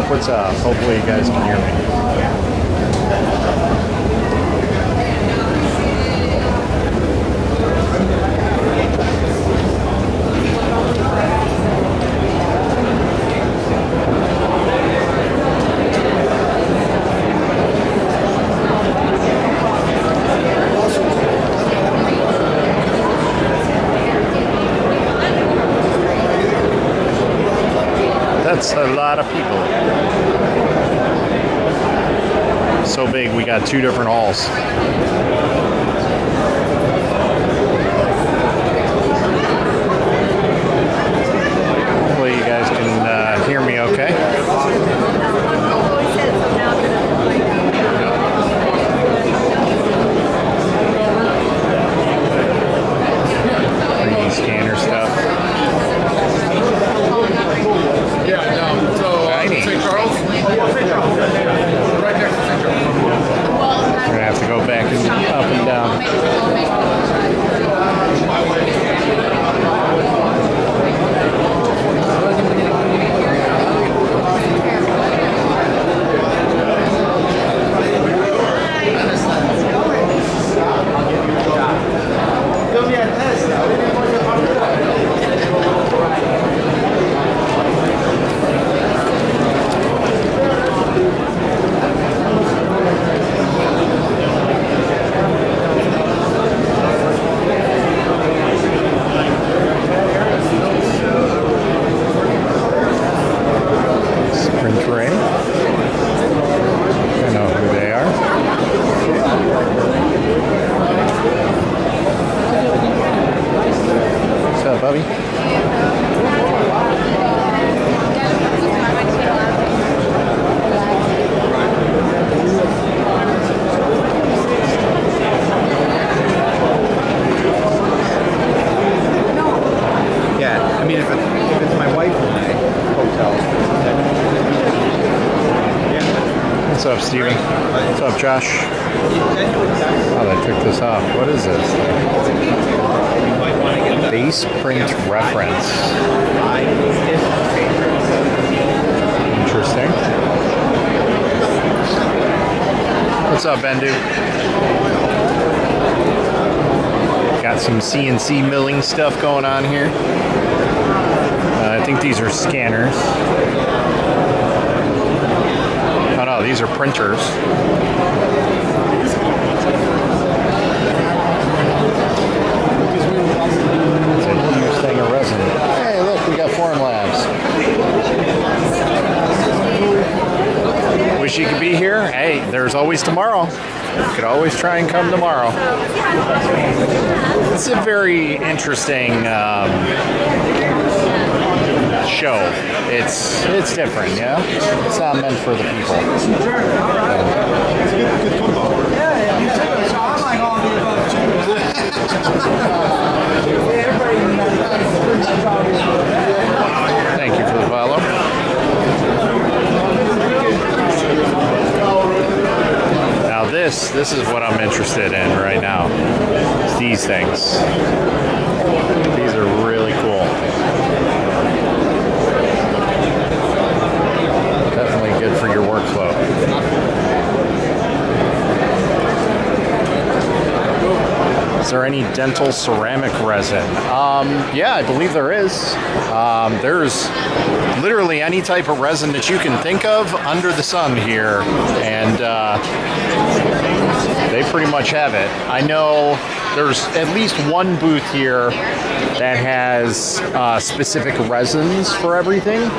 What's up? Hopefully you guys can hear me. That's a lot of people. So big, we got 2 different halls. Hopefully you guys can hear me okay. Scanner stuff. Yeah, no. So, St. Charles? Right next to St. Charles. We're gonna have to go back and up and down. What's up, Steven? What's up, Josh? Oh, they took this off. What is this? Base print reference. Interesting. What's up, Bendu? Got some CNC milling stuff going on here. I think these are scanners. Oh no, these are printers. It's a huge thing of resin. Hey, look, we got Form Labs. Wish you could be here. Hey, there's always tomorrow. You could always try and come tomorrow. It's a very interesting show. It's different, yeah? It's not meant for the people. Thank you for the follow. Now this is what I'm interested in right now. It's these things. These are really cool. Definitely good for your workflow. Is there any dental ceramic resin? Yeah, I believe there is. There's literally any type of resin that you can think of under the sun here, and they pretty much have it. I know there's at least one booth here that has specific resins for everything,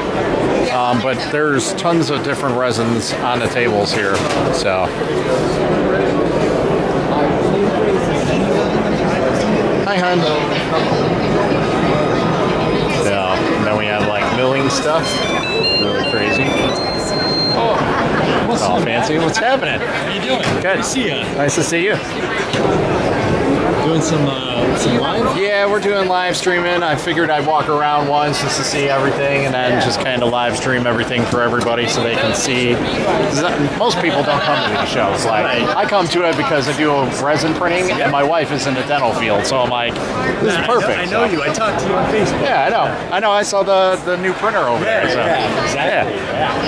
but there's tons of different resins on the tables here. So, hi, hon. So, and then we have like milling stuff. Really crazy. Oh, It's all fancy. What's happening? how you doing? Good. Good to see you. Nice to see you. Doing some live? Yeah, we're doing live streaming. I figured I'd walk around once just to see everything and then just kind of live stream everything for everybody so they can see. 'Cause most people don't come to these shows. Like, I come to it because I do resin printing and my wife is in the dental field. So I'm like, this is perfect. I know you. I talked to you on Facebook. Yeah, I know. I saw the new printer over there. So. Exactly.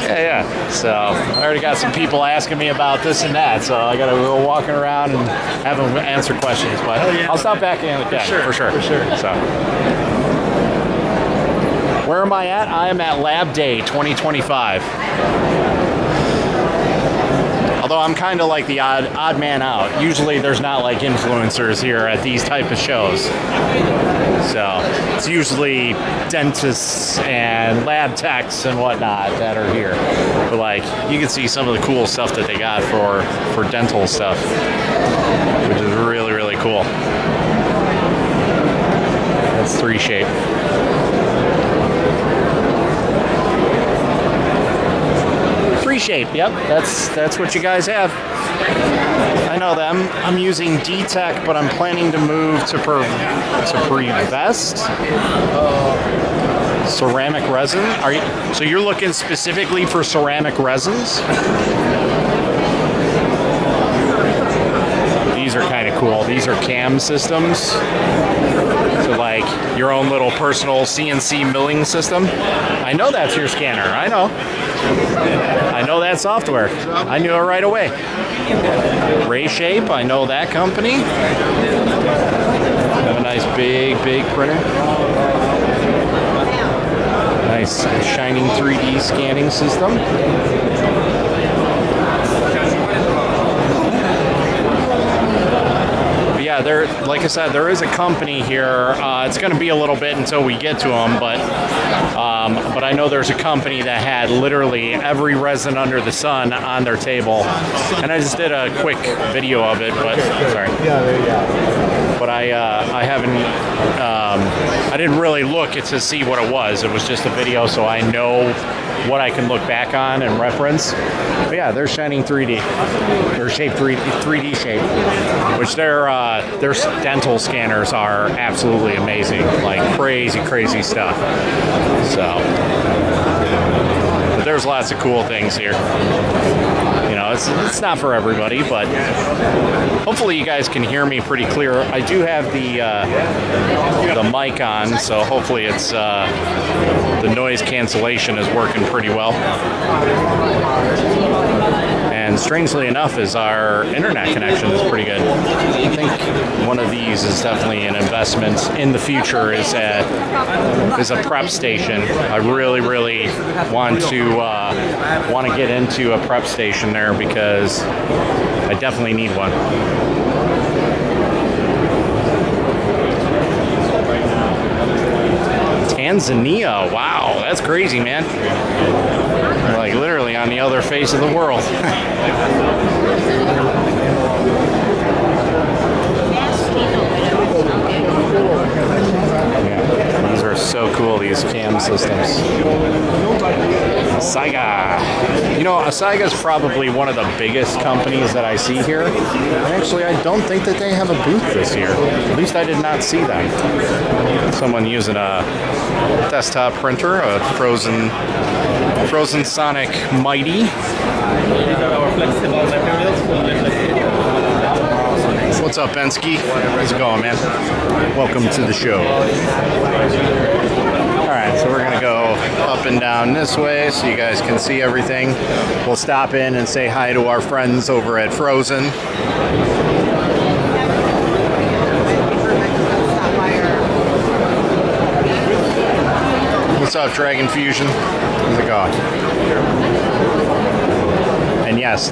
Yeah. So I already got some people asking me about this and that. So I got to go walking around and have them answer questions. But I'll stop back in again for sure. So where am I at? I am at LabDay 2025. Although I'm kind of like the odd man out. Usually there's not like influencers here at these type of shows. So it's usually dentists and lab techs and whatnot that are here. But like you can see some of the cool stuff that they got for dental stuff, which is really, really cool. That's 3Shape. Shape, yep, that's what you guys have. I know them. I'm using D-Tech, but I'm planning to move to Prevest ceramic resin. So you're looking specifically for ceramic resins? These are kind of cool. These are cam systems. So like your own little personal CNC milling system. I know that's your scanner. I know that software. I knew it right away. Shape, I know that company. Have a nice big printer. Nice shining 3D scanning system. Yeah, like I said, there is a company here. It's going to be a little bit until we get to them, but I know there's a company that had literally every resin under the sun on their table, and I just did a quick video of it. But sorry. But I haven't. I didn't really look to see what it was. It was just a video, so I know what I can look back on and reference. But yeah, they're shining 3D. They're Shape 3D Shape, which their dental scanners are absolutely amazing. Like crazy stuff. So, but there's lots of cool things here. You know, it's not for everybody, but hopefully you guys can hear me pretty clear. I do have the mic on, so hopefully it's the noise cancellation is working pretty well. And strangely enough, our internet connection is pretty good. I think one of these is definitely an investment in the future. Is a prep station. I really want to get into a prep station there because I definitely need one. Tanzania, wow, that's crazy, man. Like literally on the other face of the world. Yeah, these are so cool, these cam systems. Saiga. You know, Saiga is probably one of the biggest companies that I see here. Actually, I don't think that they have a booth this year. At least I did not see them. Someone using a desktop printer, a Frozen Sonic Mighty. What's up, Bensky? How's it going, man? Welcome to the show. Alright, so we're going to go up and down this way so you guys can see everything. We'll stop in and say hi to our friends over at Frozen. What's up, Dragon Fusion? How's it going? And yes,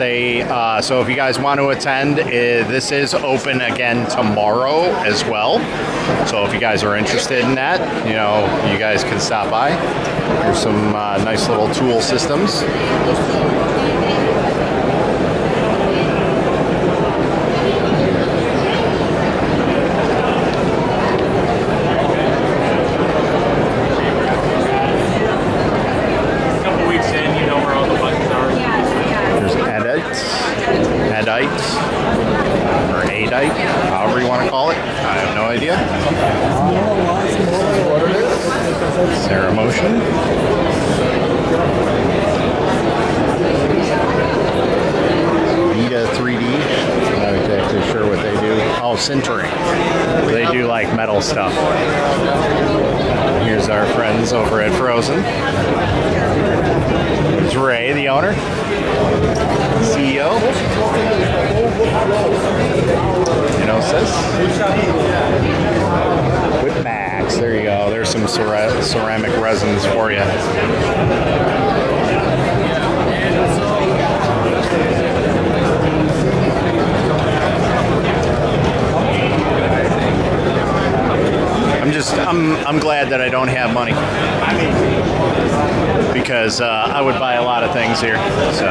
so if you guys want to attend, this is open again tomorrow as well. So if you guys are interested in that, you know, you guys can stop by. Here's some nice little tool systems. Mirror motion. Vita 3D. I'm not exactly sure what they do. Oh, sintering. They do like metal stuff. Here's our friends over at Frozen. There's Ray, the owner, CEO. You know, sis. With Max. There you go. There's some ceramic resins for you. I'm glad that I don't have money, because I would buy a lot of things here. So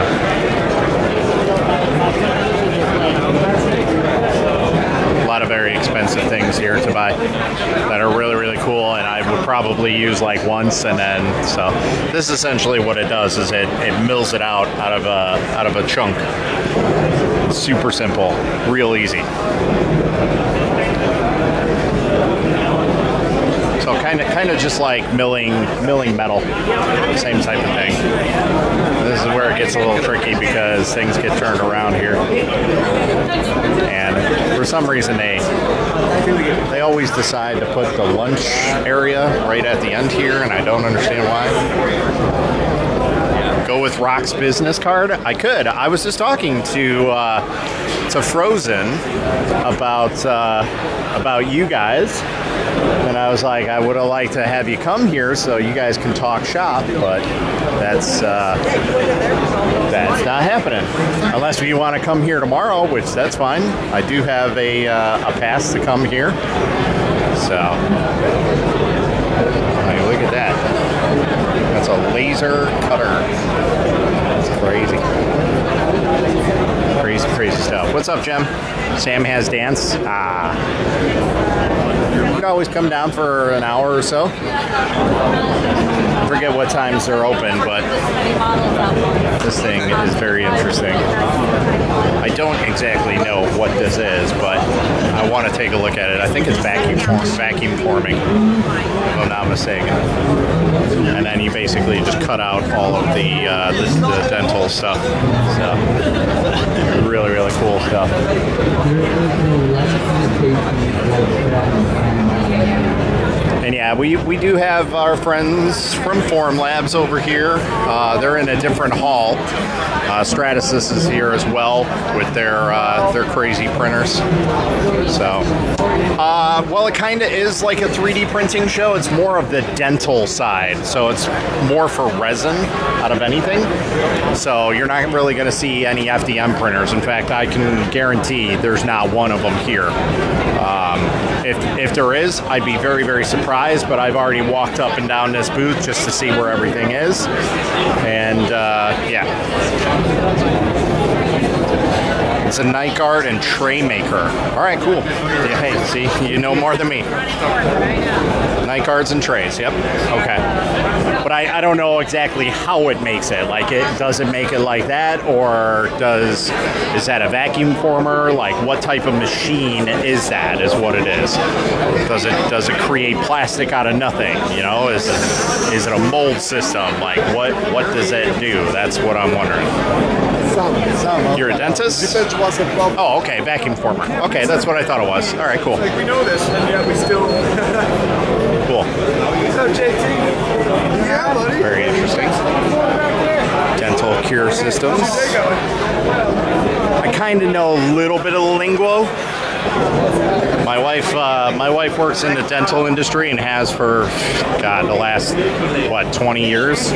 a lot of very expensive things here to buy that are really, really cool, and I would probably use like once, and then so this is essentially what it does is it mills it out of a chunk. Super simple, real easy. So kind of just like milling metal, same type of thing. This is where it gets a little tricky because things get turned around here, and for some reason they always decide to put the lunch area right at the end here, and I don't understand why. Go with Rock's business card? I could. I was just talking to Frozen about you guys. And I was like, I would have liked to have you come here so you guys can talk shop, but that's not happening. Unless you want to come here tomorrow, which that's fine. I do have a pass to come here. So, like, look at that. That's a laser cutter. That's crazy. Crazy stuff. What's up, Jem? Sam has dance. You can always come down for an hour or so. I forget what times they're open, but this thing is very interesting. I don't exactly know what this is, but I want to take a look at it. I think it's vacuum forming, if I'm not mistaken. And then you basically just cut out all of the dental stuff. So, really, really cool stuff. And yeah, we do have our friends from Form Labs over here. They're in a different hall. Stratasys is here as well with their crazy printers. So, well, it kind of is like a 3D printing show. It's more of the dental side, so it's more for resin out of anything. So you're not really going to see any FDM printers. In fact, I can guarantee there's not one of them here. If there is, I'd be very, very surprised, but I've already walked up and down this booth just to see where everything is. And yeah. It's a night guard and tray maker. All right, cool. Yeah, hey, see, you know more than me. Night guards and trays, yep. Okay. But I don't know exactly how it makes it. Like, does it make it like that, or is that a vacuum former? Like, what type of machine is that? Is what it is. Does it create plastic out of nothing? You know, is it a mold system? Like, what does it do? That's what I'm wondering. Some. You're a dentist? Depends what's the problem. Oh, okay, vacuum former. Okay, that's what I thought it was. All right, cool. Like, we know this, and yet we still. Cool. What's up, JT? Yeah, buddy. Very interesting. Dental cure systems. I kind of know a little bit of lingo. My wife works in the dental industry and has for, God, the last, 20 years?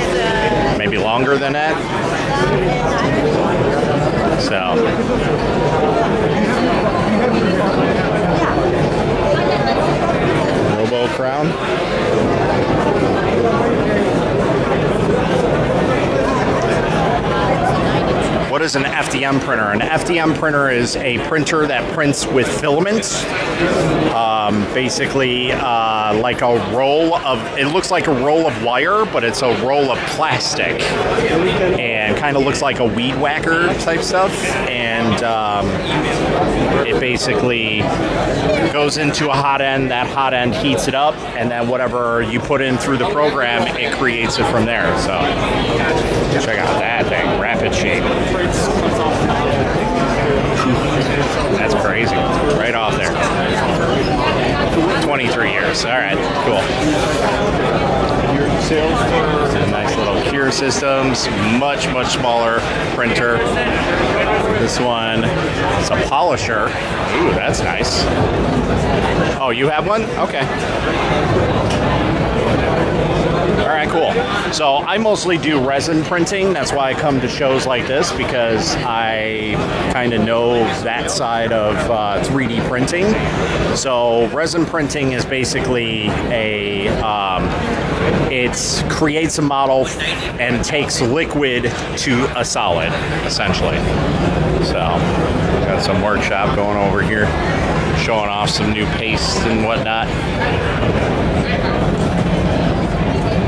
Maybe longer than that. So. Robo crown. What is an FDM printer? An FDM printer is a printer that prints with filaments. Basically, like a roll of, it looks like a roll of wire, but it's a roll of plastic. And kind of looks like a weed whacker type stuff. And it basically goes into a hot end. That hot end heats it up, and then whatever you put in through the program, it creates it from there. So check out that thing, rapid shape. That's crazy. Right off there. 23 years. All right, cool. And nice little cure systems. Much smaller printer. This one is a polisher. Ooh, that's nice. Oh, you have one? Okay. All right, cool. So I mostly do resin printing. That's why I come to shows like this, because I kind of know that side of 3D printing. So resin printing is basically it creates a model and takes liquid to a solid, essentially. So got some workshop going over here, showing off some new paste and whatnot.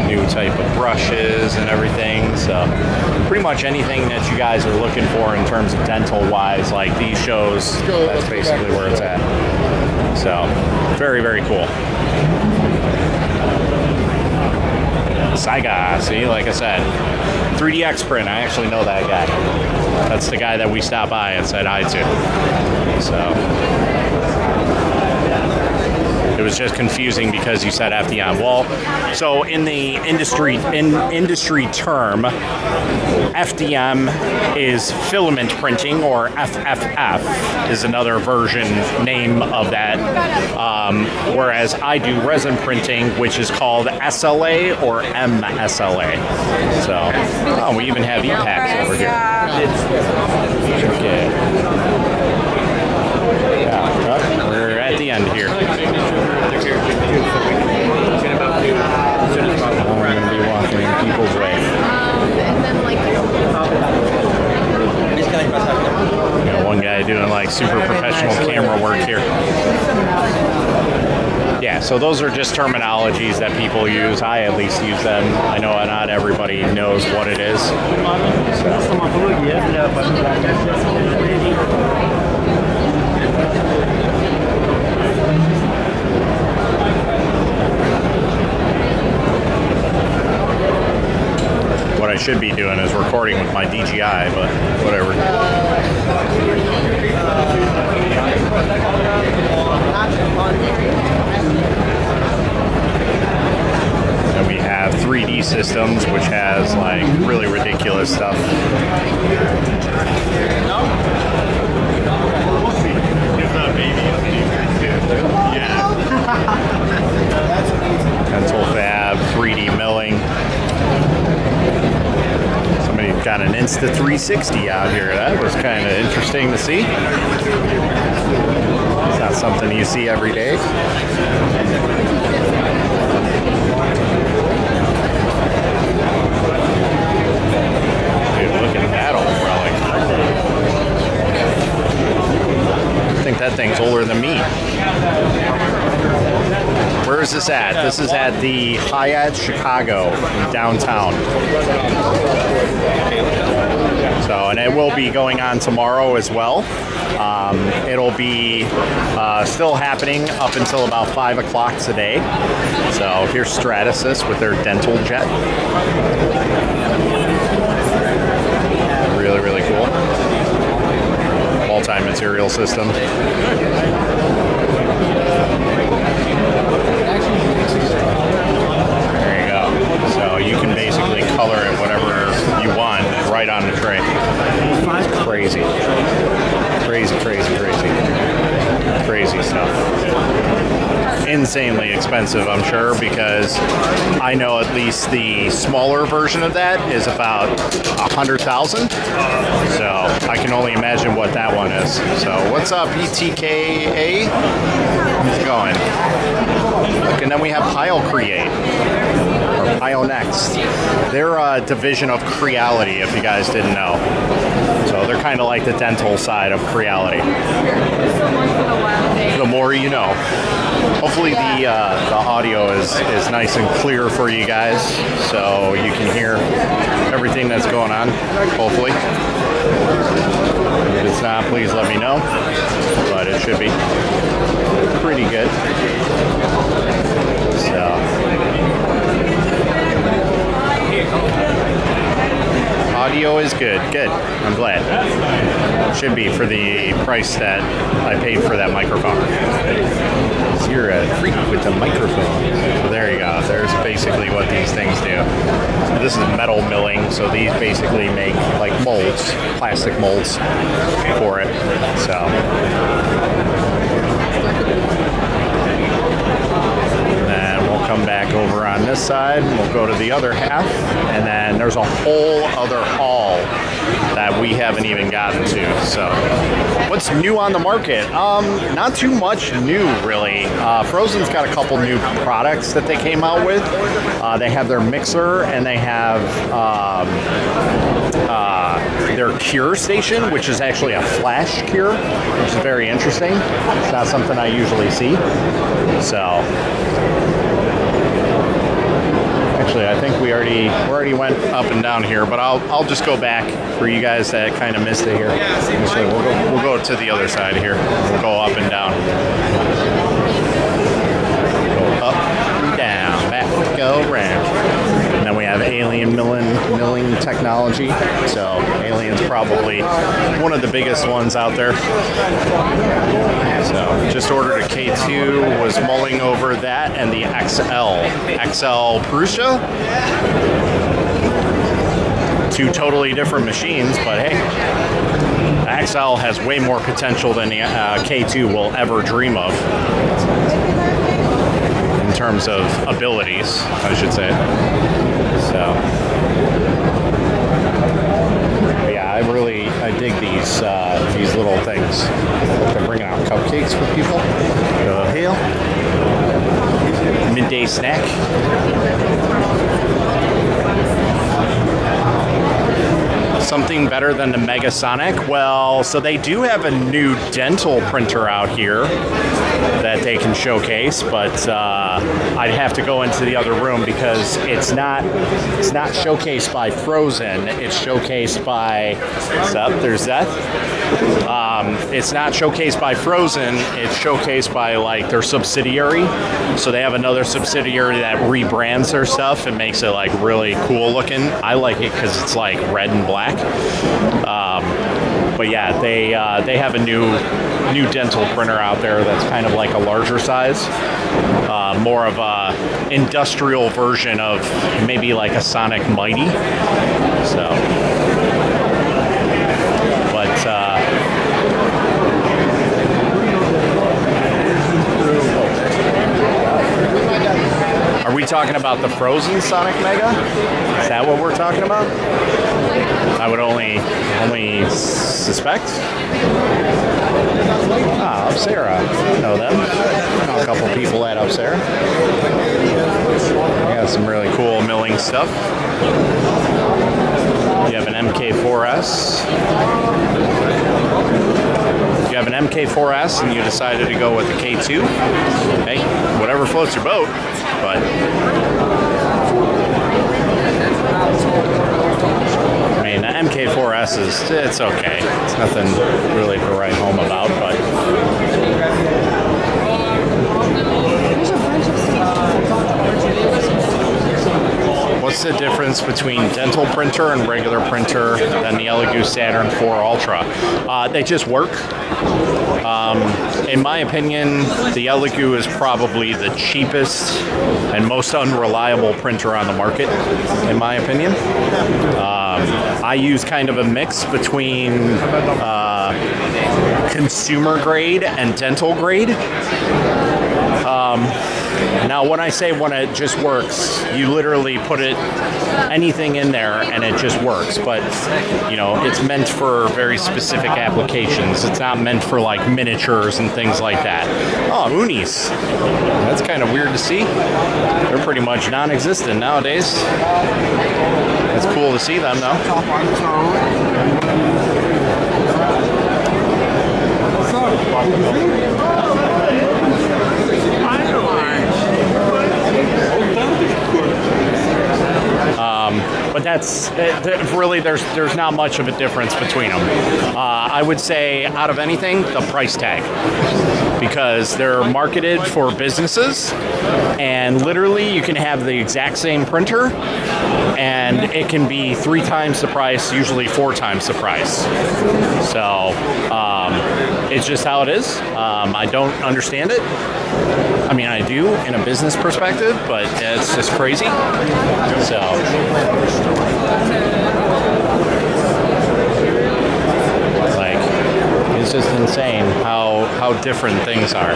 New type of brushes and everything. So pretty much anything that you guys are looking for in terms of dental wise, like these shows, that's basically where it's at. So very cool. Saiga, see, like I said, 3DX Print, I actually know that guy. That's the guy that we stopped by and said hi to. So it was just confusing because you said FDM. Well, so in the industry term, FDM is filament printing, or FFF is another version name of that. Whereas I do resin printing, which is called SLA or MSLA. So, oh, we even have e-packs over here. Okay. Yeah, we're at the end here. I'm going to be walking in people's way. And then like One guy doing like super professional camera work here. Yeah, so those are just terminologies that people use. I at least use them. I know not everybody knows what it is. What I should be doing is recording with my DJI, but whatever. And we have 3D systems, which has like really ridiculous stuff. Yeah. Dental fab, 3D milling. Somebody got an Insta 360 out here. That was kind of interesting to see. It's not something you see every day. Dude, look at that old relic. I think that thing's older than me. Where is this at? This is at the Hyatt Chicago downtown. So, and it will be going on tomorrow as well. It'll be still happening up until about 5 o'clock today. So here's Stratasys with their dental jet. Really cool. Multi-material system. There you go. So you can basically color it whatever you want right on the tray. Crazy. Crazy stuff. Insanely expensive, I'm sure, because I know at least the smaller version of that is about 100,000. So I can only imagine what that one is. So what's up, ETKA? How's it going? Look, and then we have Pile Create. Or Pile Next. They're a division of Creality, if you guys didn't know. So they're kind of like the dental side of Creality. The more you know. Hopefully the audio is nice and clear for you guys, so you can hear everything that's going on. Hopefully, if it's not, please let me know. But it should be pretty good. So. Audio is good. Good. I'm glad. Should be for the price that I paid for that microphone. So you're a freak with the microphone. So there you go. There's basically what these things do. So this is metal milling. So these basically make like molds, plastic molds for it. So. Come back over on this side and we'll go to the other half, and then there's a whole other hall that we haven't even gotten to. So what's new on the market? Not too much new really. Frozen's got a couple new products that they came out with. They have their mixer and they have their cure station, which is actually a flash cure, which is very interesting. It's not something I usually see. So actually, I think we already went up and down here, but I'll just go back for you guys that kind of missed it here. Actually, we'll go to the other side here. We'll go up and down. Go up, down, back, go round. And then we have alien milling technology. So alien's probably one of the biggest ones out there. So just ordered a K2, was mulling over that and the XL Prusa. Two totally different machines, but hey, the XL has way more potential than the K2 will ever dream of. In terms of abilities, I should say. So, yeah, I dig these little things. They're bringing out cupcakes for people. The hell, midday snack. Something better than the Megasonic? Well, so they do have a new dental printer out here that they can showcase, but I'd have to go into the other room because it's not showcased by Frozen. It's showcased by what's up? There's that. It's not showcased by Frozen. It's showcased by like their subsidiary. So they have another subsidiary that rebrands their stuff and makes it like really cool looking. I like it because it's like red and black. But yeah, they have a new dental printer out there that's kind of like a larger size, more of a industrial version of maybe like a Sonic Mighty. So, but are we talking about the Frozen Sonic Mega? Is that what we're talking about? I would only suspect. Ah, Upsera. I know them. I know a couple people at Upsera. They got some really cool milling stuff. You have an MK4S. You have an MK4S and you decided to go with the K2. Hey, whatever floats your boat, but I mean, the MK4S it's okay. It's nothing really to write home about, but There's a bunch of stuff. what's the difference between dental printer and regular printer than the Elegoo Saturn 4 Ultra? They just work. In my opinion, the Elegoo is probably the cheapest and most unreliable printer on the market, in my opinion. I use kind of a mix between consumer grade and dental grade. Now, when I say when it just works, you literally put anything in there and it just works. But, you know, it's meant for very specific applications. It's not meant for like miniatures and things like that. Oh, unis. That's kind of weird to see. They're pretty much non-existent nowadays. It's cool to see them, though. What's up? But that's really there's not much of a difference between them. I would say out of anything, the price tag, because they're marketed for businesses, and literally you can have the exact same printer, and it can be 3 times the price, usually 4 times the price. So it's just how it is. I don't understand it. I mean, I do in a business perspective, but it's just crazy. So. Like, it's just insane how different things are.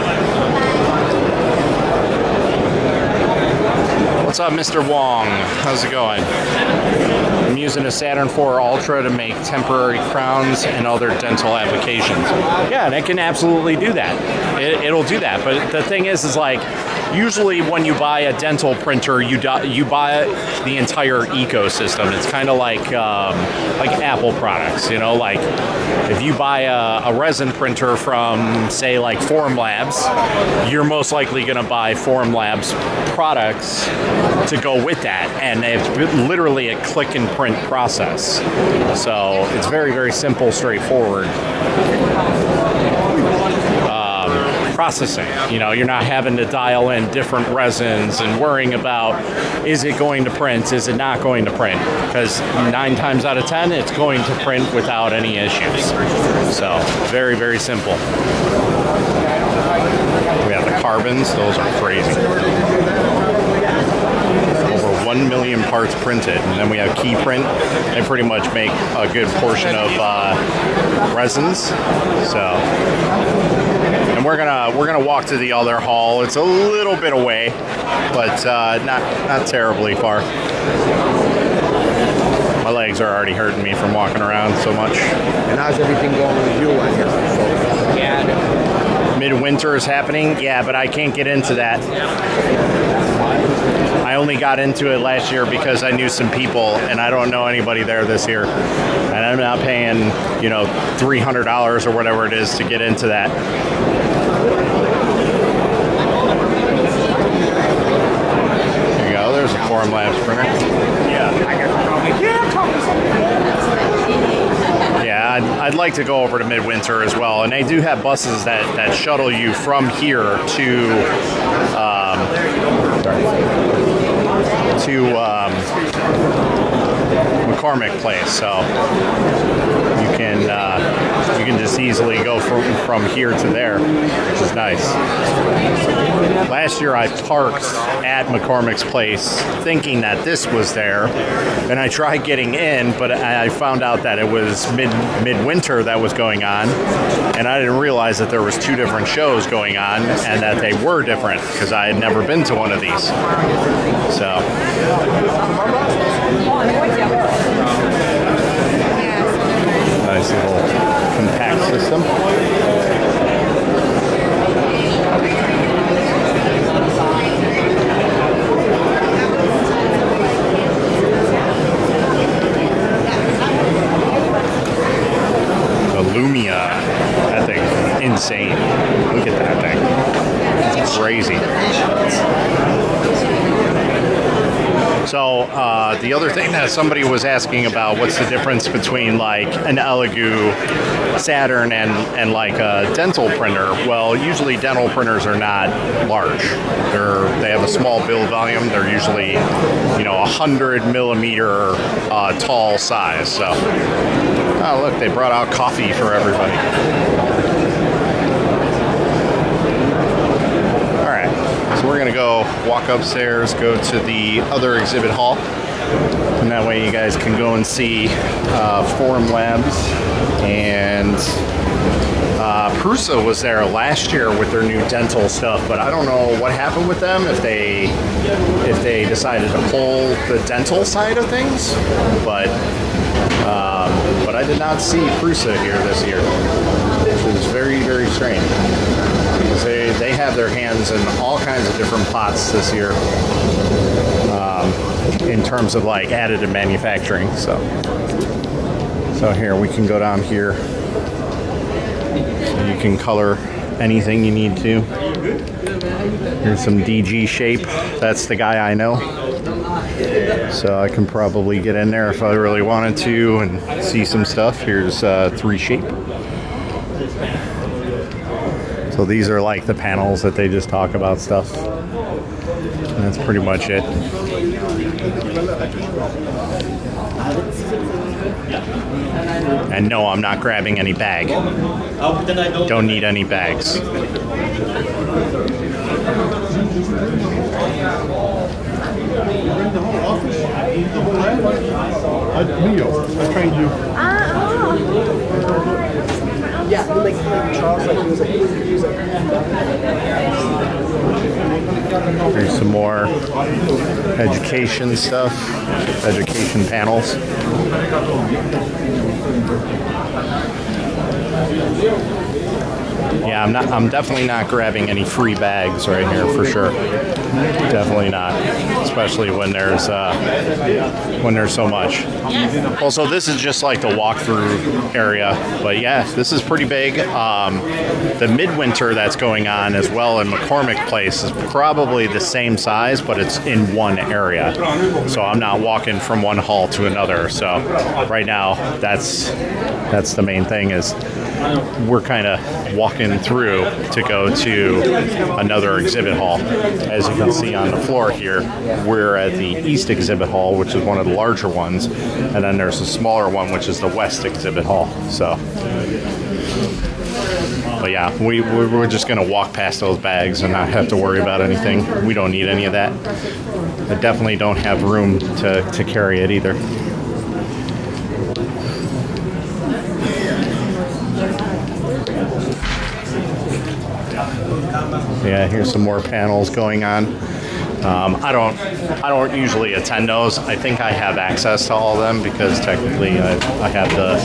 What's up, Mr. Wong? How's it going? I'm using a Saturn IV Ultra to make temporary crowns and other dental applications. Yeah, and it can absolutely do that. It'll do that. But the thing is like, usually when you buy a dental printer, you buy the entire ecosystem. It's kind of like Apple products, you know, like if you buy a resin printer from, say, like Formlabs, you're most likely going to buy Formlabs products to go with that, and it's literally a click and print process. So it's very, very simple, straightforward processing. You know, you're not having to dial in different resins and worrying about, is it going to print, is it not going to print? Because 9 times out of 10, it's going to print without any issues. So very, very simple. We have the carbons, those are crazy. Over 1 million parts printed, and then we have key print. They pretty much make a good portion of resins. So, and we're gonna walk to the other hall. It's a little bit away, but not terribly far. My legs are already hurting me from walking around so much. And how's everything going with you on here? Yeah. Midwinter is happening, yeah, but I can't get into that. I only got into it last year because I knew some people, and I don't know anybody there this year. And I'm not paying, you know, $300 or whatever it is to get into that. There you go. There's a Formlabs printer. Yeah, I'd like to go over to Midwinter as well, and they do have buses that shuttle you from here to McCormick Place, so you can just easily go from here to there, which is nice. Last year I parked at McCormick's Place thinking that this was there, and I tried getting in, but I found out that it was midwinter that was going on, and I didn't realize that there was 2 different shows going on and that they were different because I had never been to one of these. So nice little compact system. The Lumia, that thing's insane. Look at that thing. It's crazy. So the other thing that somebody was asking about, what's the difference between like an Elegoo Saturn and like a dental printer? Well, usually dental printers are not large. They have a small build volume. They're usually, you know, 100 millimeter tall size. So, oh look, they brought out coffee for everybody. So we're gonna go walk upstairs, go to the other exhibit hall, and that way you guys can go and see Formlabs. And Prusa was there last year with their new dental stuff, but I don't know what happened with them, if they decided to pull the dental side of things, but I did not see Prusa here this year, which is very, very strange. They have their hands in all kinds of different pots this year, in terms of like additive manufacturing. So here we can go down here. So you can color anything you need to. Here's some DG shape. That's the guy I know. So I can probably get in there if I really wanted to and see some stuff. Here's 3 Shape. So these are like the panels that they just talk about stuff. And that's pretty much it. And no, I'm not grabbing any bag. Don't need any bags. Leo, I trained you. Yeah, like Charles, like he was like. Here's some more education stuff, education panels. Yeah, I'm definitely not grabbing any free bags right here for sure. Definitely not, especially when there's so much. Also, this is just like the walkthrough area, but yeah, this is pretty big. The midwinter that's going on as well in McCormick Place is probably the same size, but it's in one area. So I'm not walking from one hall to another. So right now, that's the main thing is we're kind of walking through to go to another exhibit hall. As you can see on the floor here, we're at the East Exhibit Hall, which is one of the larger ones, and then there's a smaller one, which is the West Exhibit Hall. So, but yeah, we're just going to walk past those bags and not have to worry about anything. We don't need any of that. I definitely don't have room to carry it either. Yeah, here's some more panels going on. I don't usually attend those. I think I have access to all of them because technically I have the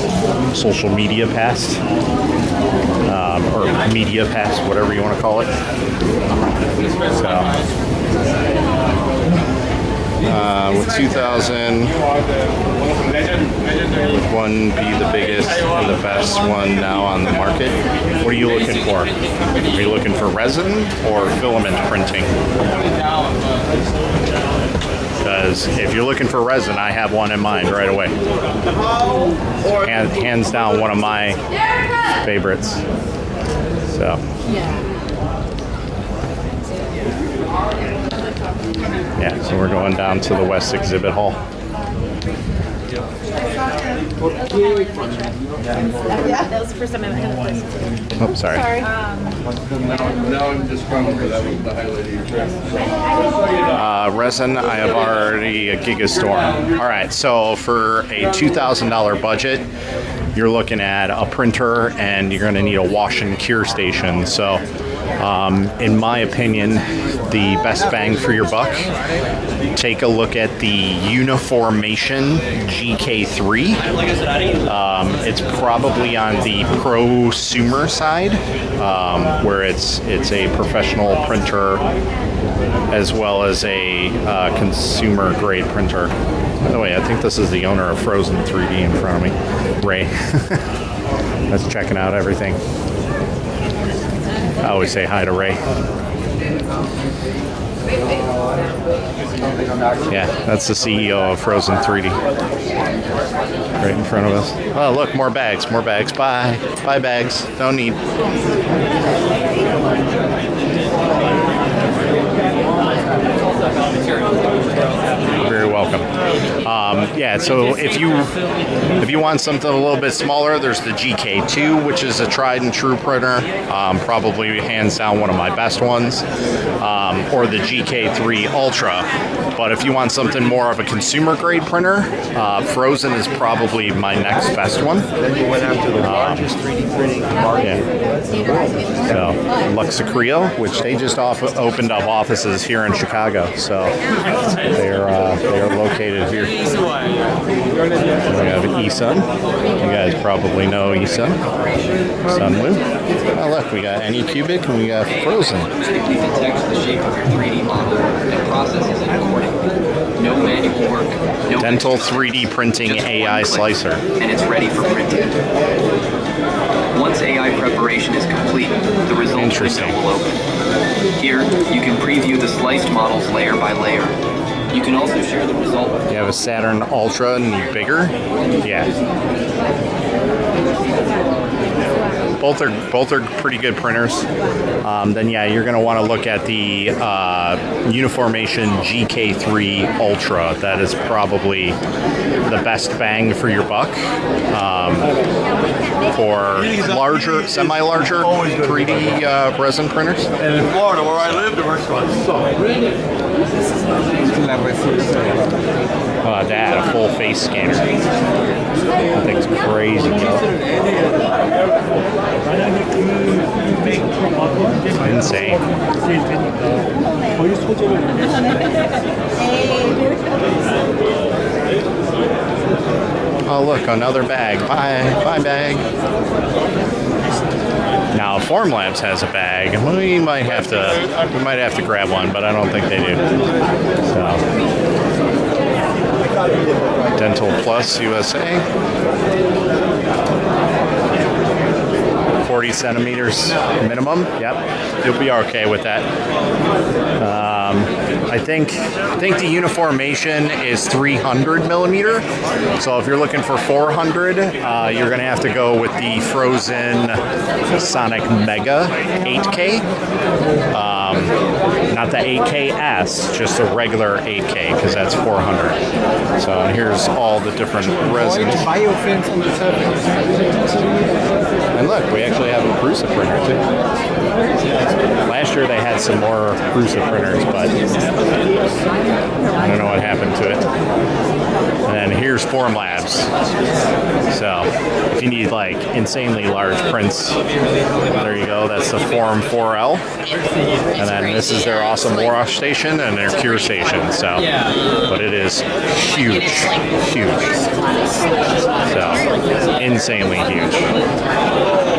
social media pass or media pass, whatever you want to call it. So. With 2,000, would one be the biggest and the best one now on the market? What are you looking for? Are you looking for resin or filament printing? Because if you're looking for resin, I have one in mind right away. Hands down, one of my favorites. So. Yeah, so we're going down to the West Exhibit Hall. Yeah, that was the first time I had a place. Oh, sorry. Now I'm just crumbling for that was the highlight of your trip. Resin, I have already a Gigastorm. All right, so for a $2,000 budget, you're looking at a printer and you're going to need a wash and cure station. So, in my opinion, the best bang for your buck, take a look at the Uniformation GK3. It's probably on the prosumer side, where it's a professional printer as well as a consumer grade printer. By the way, I think this is the owner of Frozen 3D in front of me, Ray. That's checking out everything. I always say hi to Ray. Yeah, that's the CEO of Frozen 3D. Right in front of us. Oh, look, more bags. Bye. Bye, bags. No need. Very welcome. Yeah, so if you want something a little bit smaller, there's the GK2, which is a tried and true printer, probably hands down one of my best ones, or the GK3 Ultra. But if you want something more of a consumer grade printer, Frozen is probably my next best one. Then you went after the largest 3D printing market. Yeah. So Luxacrio, which they just opened up offices here in Chicago. So they're located here. We have Esun. You guys probably know Esun. Sunwoo. Oh look, we got Anycubic and we got Frozen. Automatically detects the shape of your 3D model and processes it accordingly. No manual work. No Dental 3D printing just AI one click, slicer. And it's ready for printing. Once AI preparation is complete, the results Interesting. window will open. Here, you can preview the sliced models layer by layer. You can also share the result with You have a Saturn Ultra and bigger? Yeah. Both are pretty good printers. Then yeah, you're going to want to look at the Uniformation GK3 Ultra. That is probably the best bang for your buck for larger, semi-larger 3D resin printers. And in Florida, where I live, the restaurant sucks. That, a full face scanner. That thing's crazy, bro. Insane. Oh look, another bag. Bye bag. Now Formlabs has a bag. We might have to grab one, but I don't think they do. So Dental Plus USA. 40 centimeters minimum. Yep, you'll be okay with that. I think the Uniformation is 300 millimeter. So if you're looking for 400, you're gonna have to go with the Frozen Sonic Mega 8K. Not the 8KS, just a regular 8K, because that's 400. So here's all the different resins. Biofilms on the surface. And look, we actually have a Prusa printer too. Last year they had some more Prusa printers, but I don't know what happened to it. And then here's Formlabs. So if you need like insanely large prints, there you go. That's the Form 4L. And then this is their awesome wash station and their cure station. So, but it is huge, huge. So insanely huge.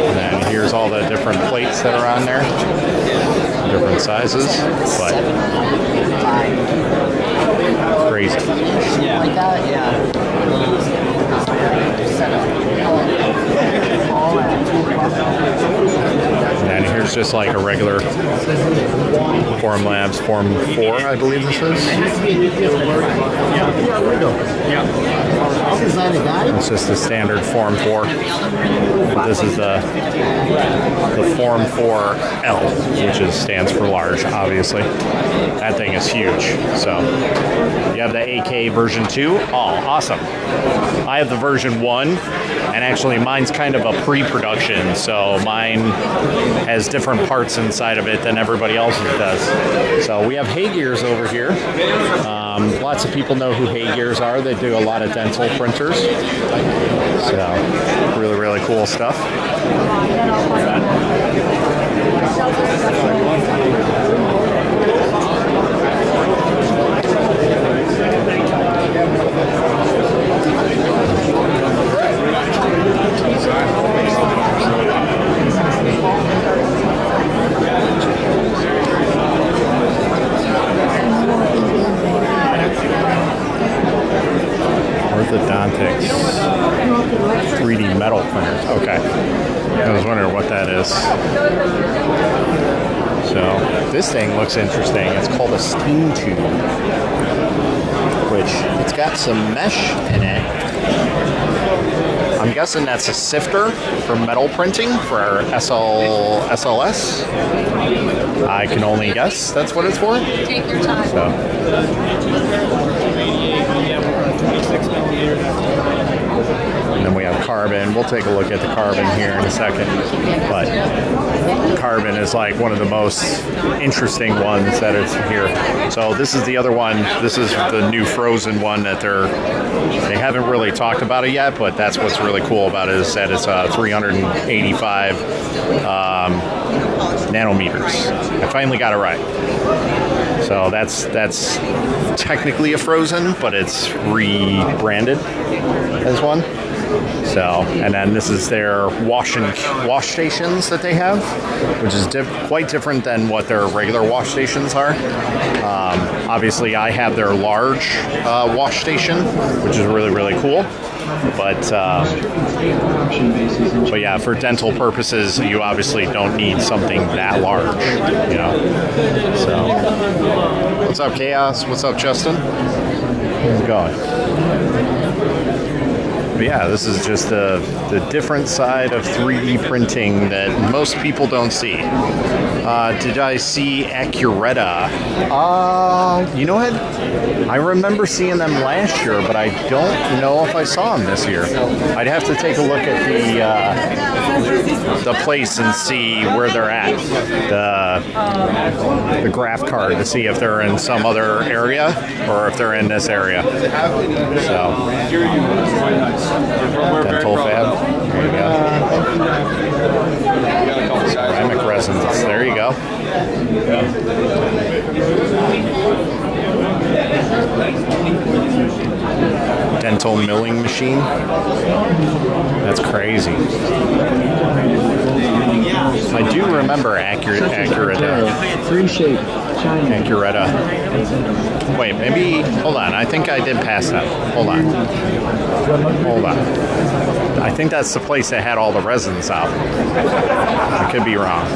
And then here's all the different plates that are on there, different sizes, but crazy. Yeah. Like that, yeah. And then here's just like a regular Formlabs Form 4, I believe this is. It's just the standard Form 4. But this is the Form 4L, which stands for large, obviously. That thing is huge. So you have the AK version 2. Oh, awesome. I have the version 1, and actually mine's kind of a pre-production, so mine has different parts inside of it than everybody else's does. So we have Haygears over here. Lots of people know who Haygears are. They do a lot of dental printers. So really, really cool stuff. Orthodontics 3D metal printers. Okay. I was wondering what that is. So this thing looks interesting. It's called a steam tube, which it's got some mesh in it. I'm guessing that's a sifter for metal printing for our SLS. I can only guess that's what it's for. Take your time. So. And then we have carbon. We'll take a look at the carbon here in a second. But carbon is like one of the most interesting ones that is here. So this is the other one. This is the new Frozen one that they haven't really talked about it yet, but that's what's really cool about it, is that it's 385 nanometers. I finally got it right. So that's technically a Frozen, but it's rebranded as one. So, and then this is their wash stations that they have, which is quite different than what their regular wash stations are. Obviously, I have their large wash station, which is really, really cool. But yeah, for dental purposes, you obviously don't need something that large, you know. So, what's up, Chaos? What's up, Justin? How's it going? But yeah, this is just the different side of 3D printing that most people don't see. Did I see Accuretta? You know what? I remember seeing them last year, but I don't know if I saw them this year. I'd have to take a look at the place and see where they're at, the graph card, to see if they're in some other area or if they're in this area. So, dental fab. There you go. Ceramic resins. There you go. Dental milling machine. That's crazy. I do remember Accuretta. Accuretta. Wait, maybe. Hold on. I think I did pass that. Hold on. I think that's the place that had all the resins out. I could be wrong.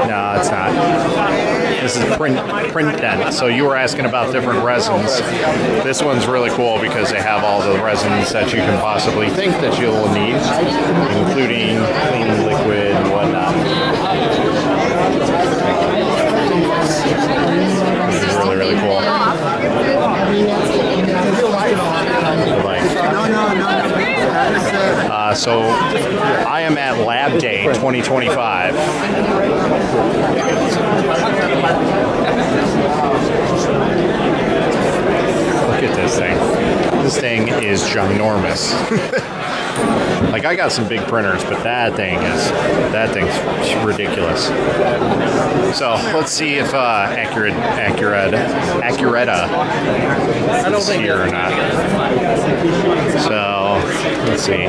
No, it's not. This is print dent. So you were asking about different resins. This one's really cool because they have all the resins that you can possibly think that you'll need, including cleaning liquid and whatnot. This is really, really cool. So I am at LabDay 2025. Look at this thing. This thing is ginormous. Like, I got some big printers, but that thing's ridiculous. So let's see if Accuretta is here or not. So let's see.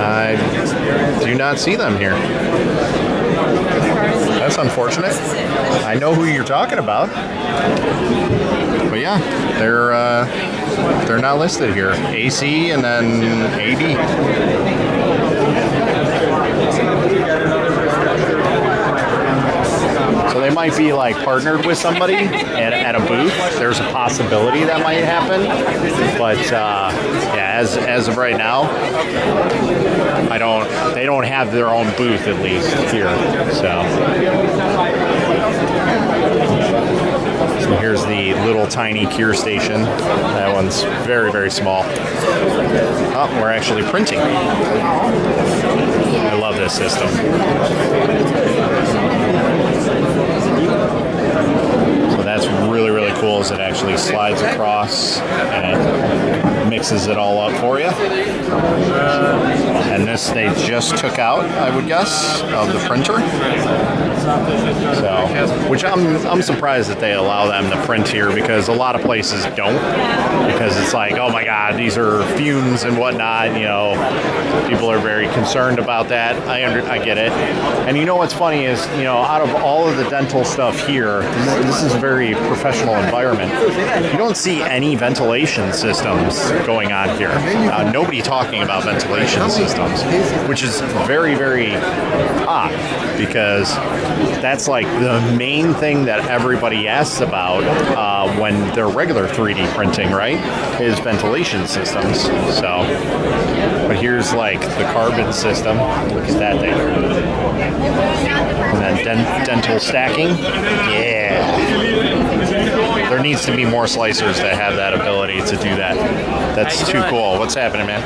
I do not see them here. That's unfortunate. I know who you're talking about. But yeah, they're not listed here. AC and then AD. So they might be like partnered with somebody at a booth. There's a possibility that might happen. But yeah, as of right now, they don't have their own booth, at least here. So here's the little tiny cure station. That one's very, very small. Oh, we're actually printing. I love this system. So that's really, really cool, is it actually slides across and it mixes it all up for you. And this they just took out, I would guess, of the printer. So, which I'm surprised that they allow them to print here, because a lot of places don't, because it's like, oh my God, these are fumes and whatnot. You know, people are very concerned about that. I get it. And you know what's funny is, you know, out of all of the dental stuff here, this is a very professional environment. You don't see any ventilation systems going on here. Nobody talking about ventilation systems, which is very, very odd, because that's like the main thing that everybody asks about when they're regular 3D printing, right? Is ventilation systems. So, but here's like the carbon system. Look at that thing. And then dental stacking. Yeah. There needs to be more slicers that have that ability to do that. That's too cool. What's happening, man?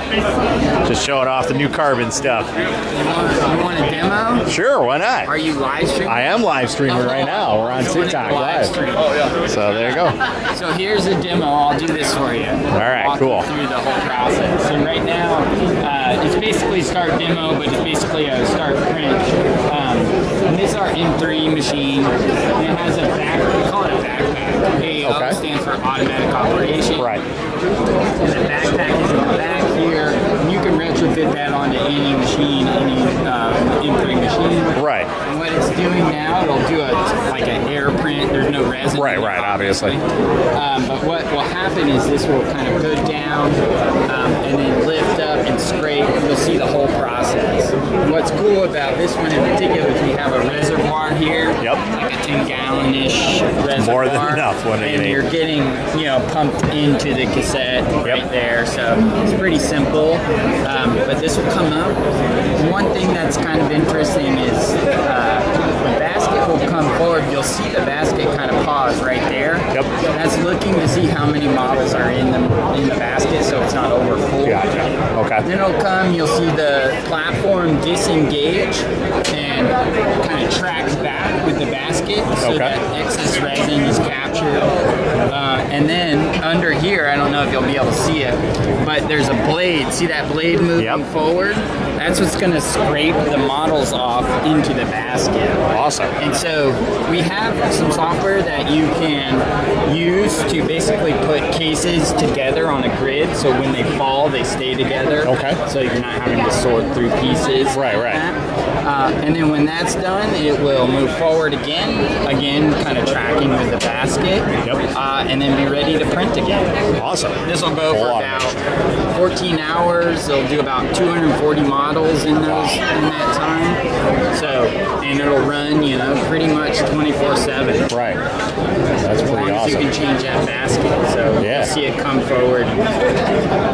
Just showing off the new carbon stuff. You want a demo? Sure, why not? Are you live streaming? I am live streaming right now. We're on TikTok live. So there you go. So here's a demo. I'll do this for you. All right, Walk cool. you through the whole process. So right now, it's basically start demo, but it's basically a start print. And this is our M3 machine. And it has a back. We call it a backpack. AO stands for automatic operation. Right. And the backpack is in the back. machine, any M3 machine. Right. And what it's doing now, it'll do like an air print. There's no resin. Right, in it, right, obviously. But what will happen is this will kind of go down and then lift up and scrape. You'll see the whole process. What's cool about this one in particular is we have a reservoir here. Yep. Like a 10-gallon-ish reservoir. More than enough. What do you And need? you're getting, pumped into the cassette right there. So it's pretty simple. But this will come up. One thing that's kind of interesting is the basket will come forward. You'll see the basket kind of pause right there. Yep. That's looking to see how many models are in the basket, so it's not over full. Gotcha. Okay. Then it'll come. You'll see the platform disengage and kind of tracks back with the basket, so Okay. that excess resin is captured. And then under here, I don't know if you'll be able to see it, but there's a blade. See that blade moving Yep. forward? That's what's going to scrape the models off into the basket. Awesome. And so we have some software that you can use to basically put cases together on a grid, so when they fall, they stay together. Okay. So you're not having to sort through pieces. Right, like right. that. And then when that's done, it will move forward again, kind of tracking with the basket. Yep. And then be ready to print again. Awesome. This will go Full for automation. about 14 hours. They'll do about 240 models in that time. So, and it'll run, pretty much 24/7. Right. That's As long pretty as you awesome. can change that basket. So Yeah. you'll see it come forward.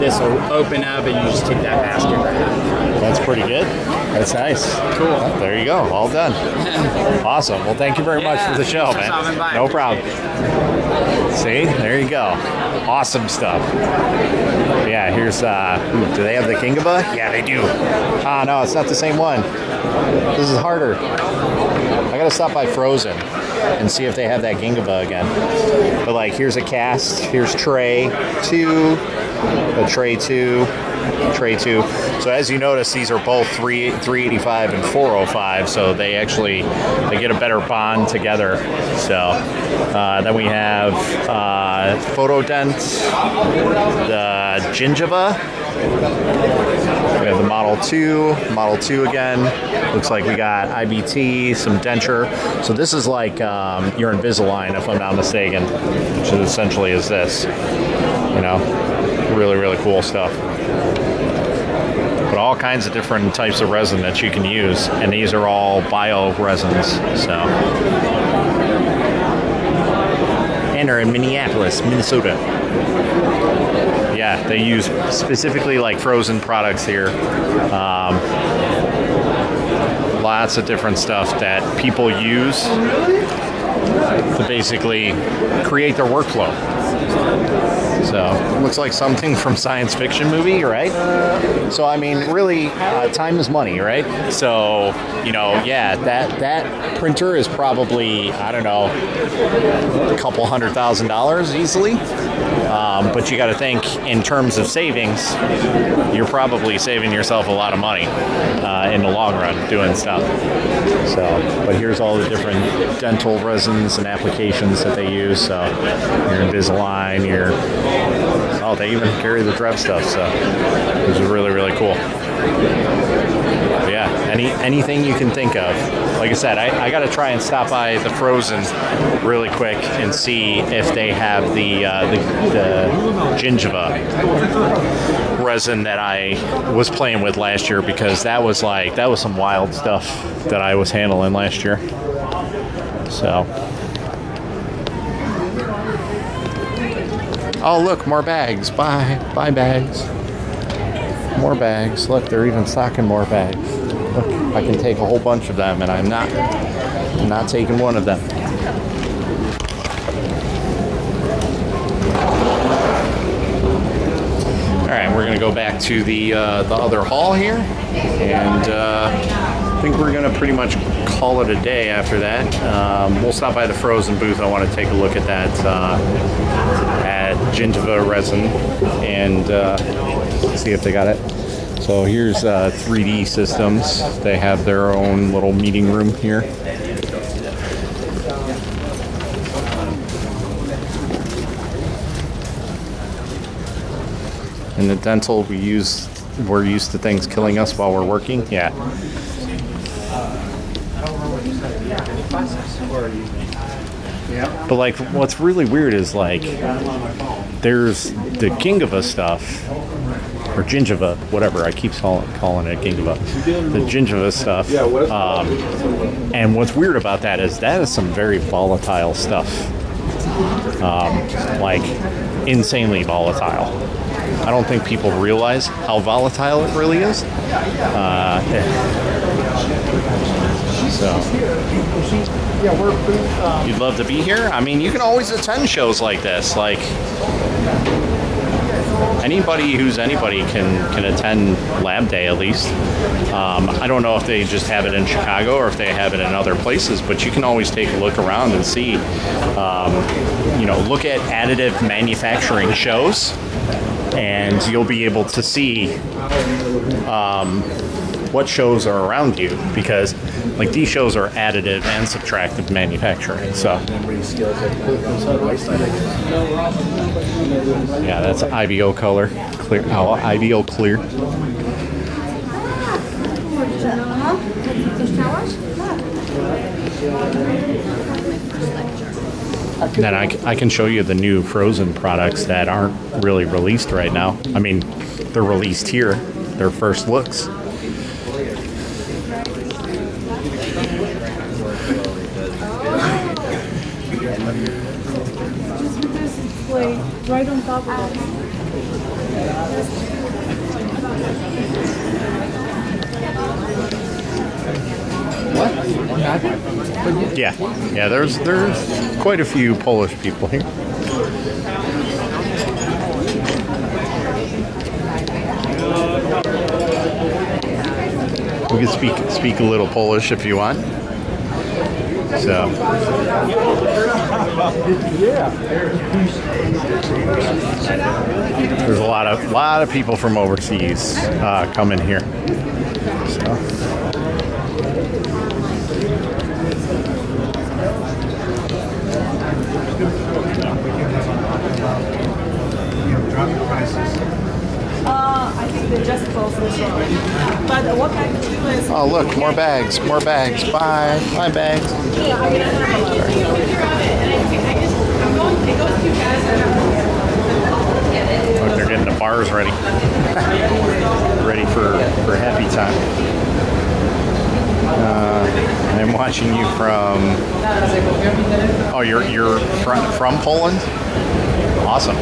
This will open up and you just take that basket right out. That's pretty good. That's nice. Cool. Well, there you go. All done. Awesome. Well, thank you very much Yeah, for the show, thanks for man. stopping by. No problem. See, there you go. Awesome stuff. Yeah, here's, do they have the Kingaba? Yeah, they do. Ah, no, it's not the same one. This is harder. I gotta stop by Frozen and see if they have that Gingaba again. But like, here's a cast, here's tray 2, a tray 2, tray 2. So as you notice, these are both 385 and 405, so they get a better bond together. So then we have Photodent, the Gingiva. We have the Model 2 again. Looks like we got IBT, some denture. So this is like your Invisalign, if I'm not mistaken, which essentially is this. Really, really cool stuff. But all kinds of different types of resin that you can use, and these are all bio resins. So, and they're in Minneapolis, Minnesota. Yeah, they use specifically like Frozen products here. Lots of different stuff that people use to basically create their workflow. So, looks like something from science fiction movie, right? So, I mean, really, time is money, right? So, that printer is probably, I don't know, a couple $100,000 easily. But you got to think in terms of savings, you're probably saving yourself a lot of money in the long run doing stuff. So, but here's all the different dental resins and applications that they use. So, your Invisalign, they even carry the Drev stuff. So, which is really, really cool. But yeah, anything you can think of. Like I said, I got to try and stop by the Frozen really quick and see if they have the Gingiva resin that I was playing with last year, because that was some wild stuff that I was handling last year. So, oh look, more bags. Buy bags. More bags. Look, they're even stocking more bags. Look, I can take a whole bunch of them, and I'm not taking one of them. All right, we're gonna go back to the other hall here, and I think we're gonna pretty much call it a day after that. We'll stop by the Frozen booth. I want to take a look at that at Gingiva resin and see if they got it. So here's 3D Systems. They have their own little meeting room here. In the dental, we use we're used to things killing us while we're working. Yeah. But like, what's really weird is like, there's the gingiva stuff, or gingiva, whatever. I keep calling it gingiva. The gingiva stuff. And what's weird about that is some very volatile stuff. Like, insanely volatile. I don't think people realize how volatile it really is. So, you'd love to be here? I mean, you can always attend shows like this. Like, anybody can attend LabDay at least. I don't know if they just have it in Chicago or if they have it in other places, but you can always take a look around and see, look at additive manufacturing shows, and you'll be able to see what shows are around you, because like these shows are additive and subtractive manufacturing. So yeah, that's IBO color clear. Oh, IBO clear. Then I can show you the new frozen products that aren't really released right now. I mean, they're released here. They're first looks. Like right on top of it. Yeah, there's quite a few Polish people here. We can speak a little Polish if you want. So there's a lot of people from overseas coming here. So. I think they just closed this one. But what I can do is... Oh, look, more bags. Bye bags. Look, they're getting the bars ready. Ready for happy time. I'm watching you from... Oh, you're from Poland? Awesome.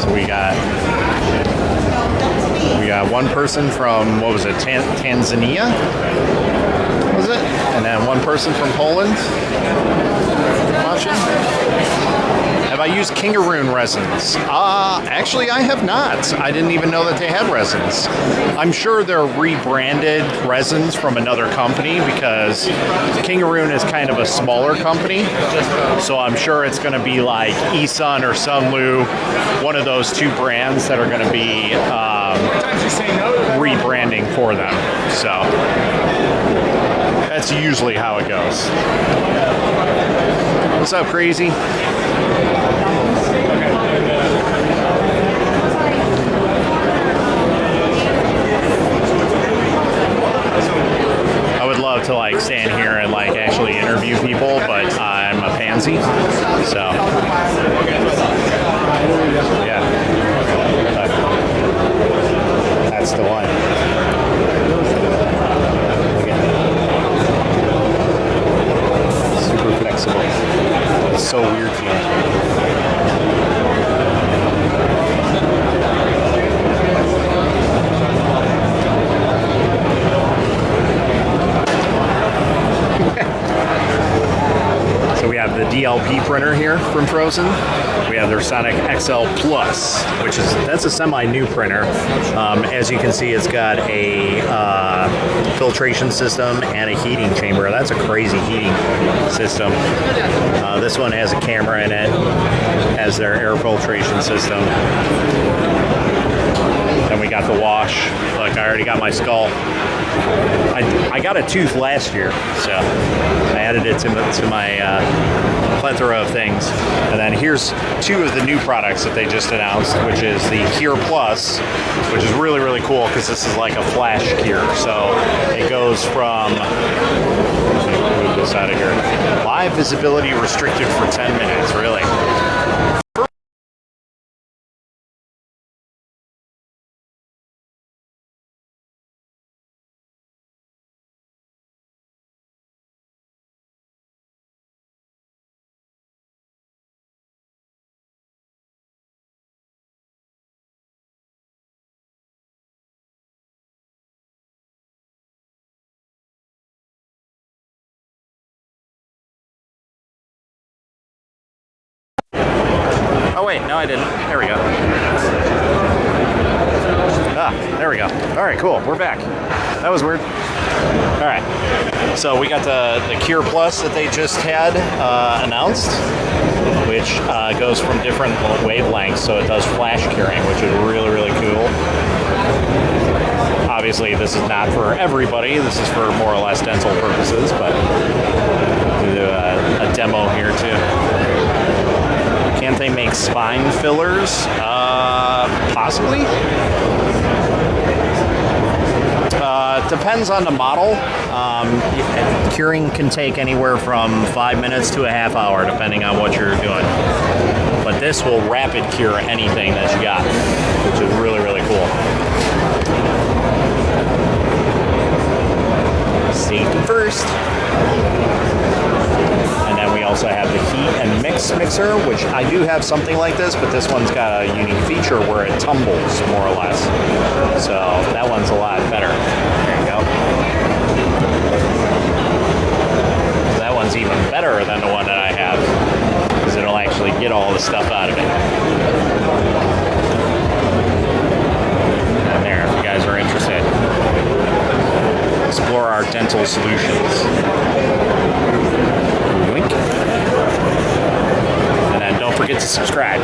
So we got one person from, what was it, Tanzania? Was it? And then one person from Poland watching. Have I used Kingaroon resins? Actually, I have not. I didn't even know that they had resins. I'm sure they're rebranded resins from another company, because Kingaroon is kind of a smaller company. So I'm sure it's going to be like Esun or Sunlu, one of those two brands that are going to be rebranding for them. So that's usually how it goes. What's up, Crazy? I would love to like stand here and like actually interview people, but I'm a pansy, so yeah. But that's the one. Super flexible. It's so weird to me. So we have the DLP printer here from Frozen. We have their Sonic XL Plus, that's a semi-new printer. As you can see, it's got a filtration system and a heating chamber. That's a crazy heating system. This one has a camera in it, has their air filtration system. Then we got the wash. Look, I already got my skull. I got a tooth last year, so I added it to my plethora of things. And then here's two of the new products that they just announced, which is the Cure Plus, which is really, really cool because this is like a flash cure. So it goes from, let me move this out of here, live visibility restricted for 10 minutes, really. Oh wait, no I didn't. There we go. Ah, there we go. All right, cool. We're back. That was weird. All right. So we got the Cure Plus that they just had announced, which goes from different wavelengths, so it does flash curing, which is really, really cool. Obviously, this is not for everybody. This is for more or less dental purposes, but we'll do a demo here too. Can't they make spine fillers? Possibly. Depends on the model. Curing can take anywhere from 5 minutes to a half hour, depending on what you're doing. But this will rapid cure anything that you got, which is really, really cool. Safety first. And then we also have the heat and mix mixer, which I do have something like this, but this one's got a unique feature where it tumbles, more or less. So that one's a lot better. There you go. That one's even better than the one that I have, because it'll actually get all the stuff out of it. And there, if you guys are interested, explore our dental solutions. Wink. And then don't forget to subscribe.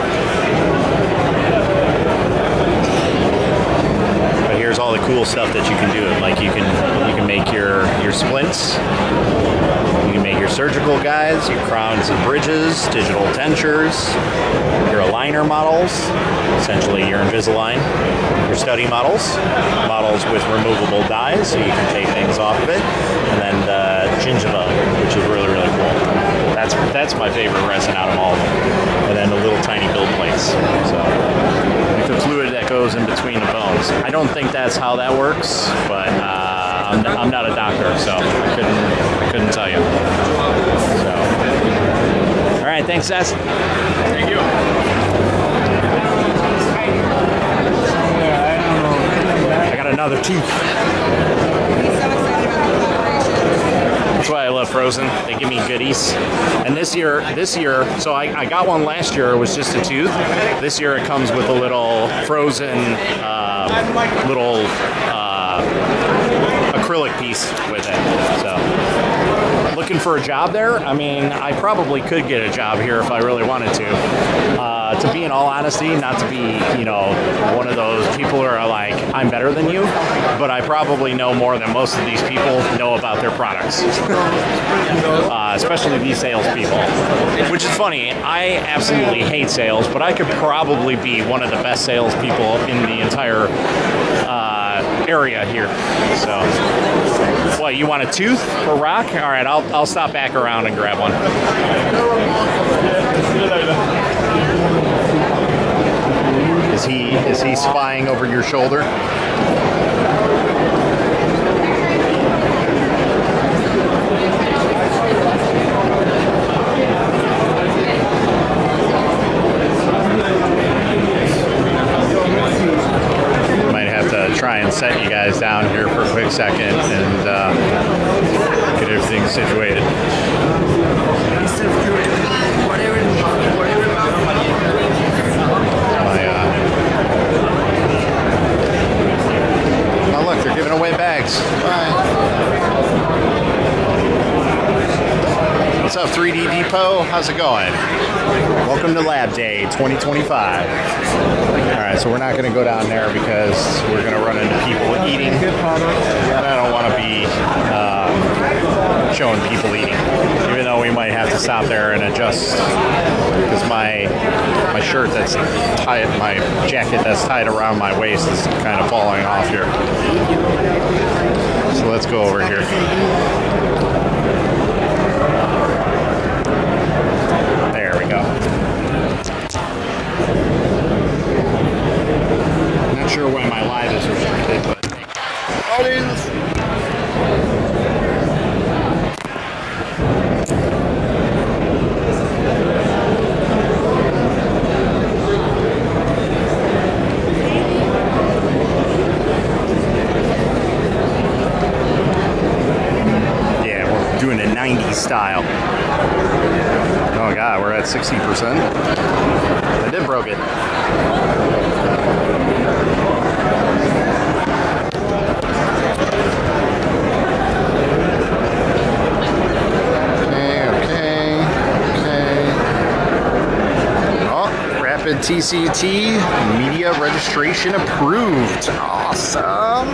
But here's all the cool stuff that you can do. Like you can make your splints. You can make your surgical guides, your crowns and bridges, digital dentures, your aligner models, essentially your Invisalign, your study models, models with removable dies, so you can take things off of it, and then the gingiva, which is really, really cool. That's my favorite resin out of all of them. And then the little tiny build plates. So like the fluid that goes in between the bones. I don't think that's how that works, but I'm not a doctor, so I couldn't tell you. So, all right, thanks, Seth. Thank you. I got another tooth. That's why I love Frozen. They give me goodies. And this year, so I got one last year. It was just a tooth. This year it comes with a little Frozen, acrylic piece with it. So, looking for a job there? I mean, I probably could get a job here if I really wanted to. To be in all honesty, not to be, one of those people who are like, I'm better than you, but I probably know more than most of these people know about their products. Especially these salespeople. Which is funny, I absolutely hate sales, but I could probably be one of the best salespeople in the entire area here. So, what, you want a tooth for Rock? All right, I'll stop back around and grab one. Is he spying over your shoulder? Might have to try and set you guys down here for a quick second and get everything situated. Oh look, they're giving away bags. What's up, up, 3D Depot? How's it going? Welcome to Lab Day 2025. Alright, so we're not going to go down there because we're going to run into people eating. And I don't want to be showing people eating. Even though we might have to stop there and adjust. Because my shirt that's tied, my jacket that's tied around my waist is kind of falling off here. So let's go over here. There we go. I'm not sure why my live is restricted, but audience. Doing a 90s style. Oh god, we're at 60%. I did broke it. Okay. Oh, Rapid TCT media registration approved. Awesome.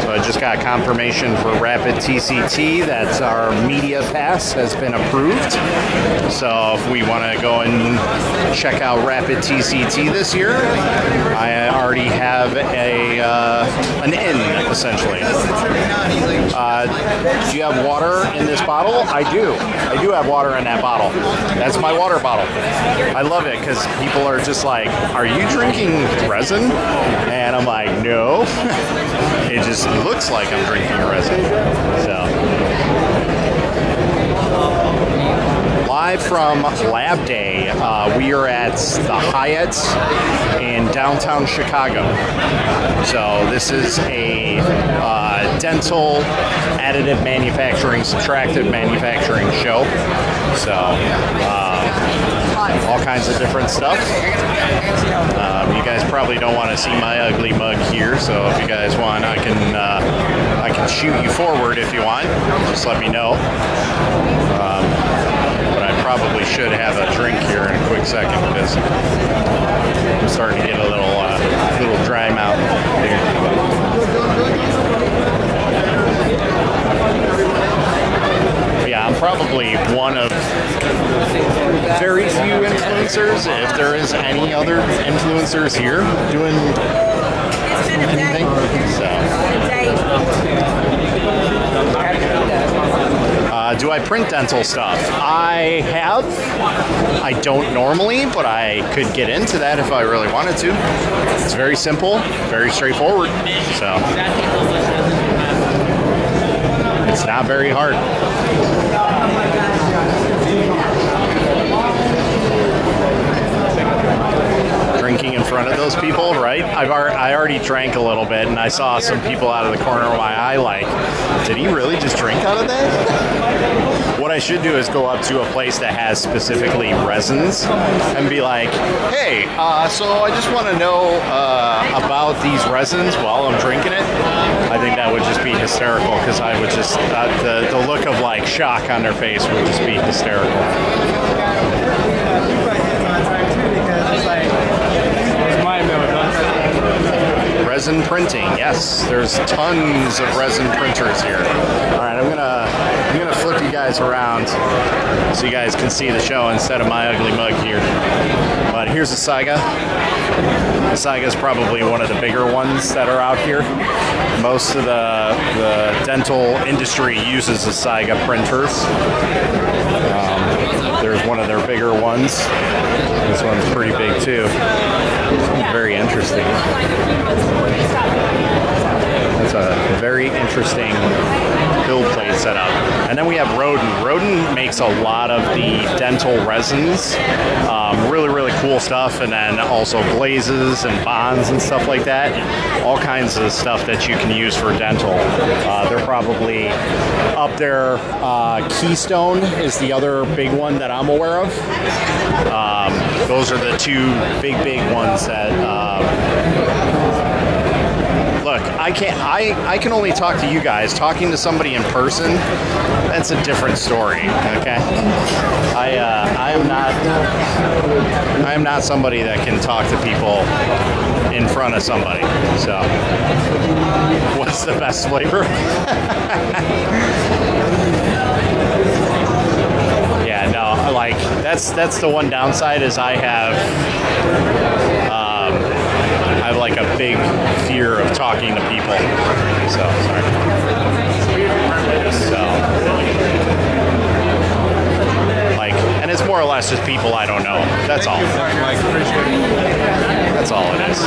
I just got confirmation for Rapid TCT that our media pass has been approved. So if we want to go and check out Rapid TCT this year, I already have an in, essentially. Do you have water in this bottle? I do. I do have water in that bottle. That's my water bottle. I love it because people are just like, are you drinking resin? And I'm like, no. It just looks like I'm drinking a resin. So, live from LabDay, we are at the Hyatt in downtown Chicago. So this is a dental additive manufacturing, subtractive manufacturing show. So all kinds of different stuff. You guys probably don't want to see my ugly mug here, so if you guys want, I can shoot you forward if you want. Just let me know. But I probably should have a drink here in a quick second because I'm starting to get a little dry mouth here. Yeah, I'm probably one of very few influencers, if there is any other influencers here doing anything. So, do I print dental stuff? I have. I don't normally, but I could get into that if I really wanted to. It's very simple, very straightforward. So, it's not very hard. Drinking in front of those people, right? I already drank a little bit, and I saw some people out of the corner of my eye like, did he really just drink out of that? What I should do is go up to a place that has specifically resins and be like, hey, so I just want to know about these resins while I'm drinking it. I think that would just be hysterical because I would just, the look of like shock on their face would just be hysterical. Resin printing, yes. There's tons of resin printers here. All right, I'm gonna flip you guys around so you guys can see the show instead of my ugly mug here. But here's a Saiga. The Saiga is probably one of the bigger ones that are out here. Most of the dental industry uses the Saiga printers. There's one of their bigger ones. This one's pretty big too. Very interesting. That's a very interesting build plate setup. And then we have Rodin. Rodin makes a lot of the dental resins. Really, really cool stuff. And then also glazes and bonds and stuff like that. All kinds of stuff that you can use for dental. They're probably up there. Keystone is the other big one that I'm aware of. Those are the two big ones that look, I can only talk to you guys. Talking to somebody in person, that's a different story. Okay, I am not somebody that can talk to people in front of somebody. So, what's the best flavor? Yeah, no, like that's the one downside is I have like a big fear of talking to people. So sorry. So like, and it's more or less just people I don't know. That's all. That's all it is.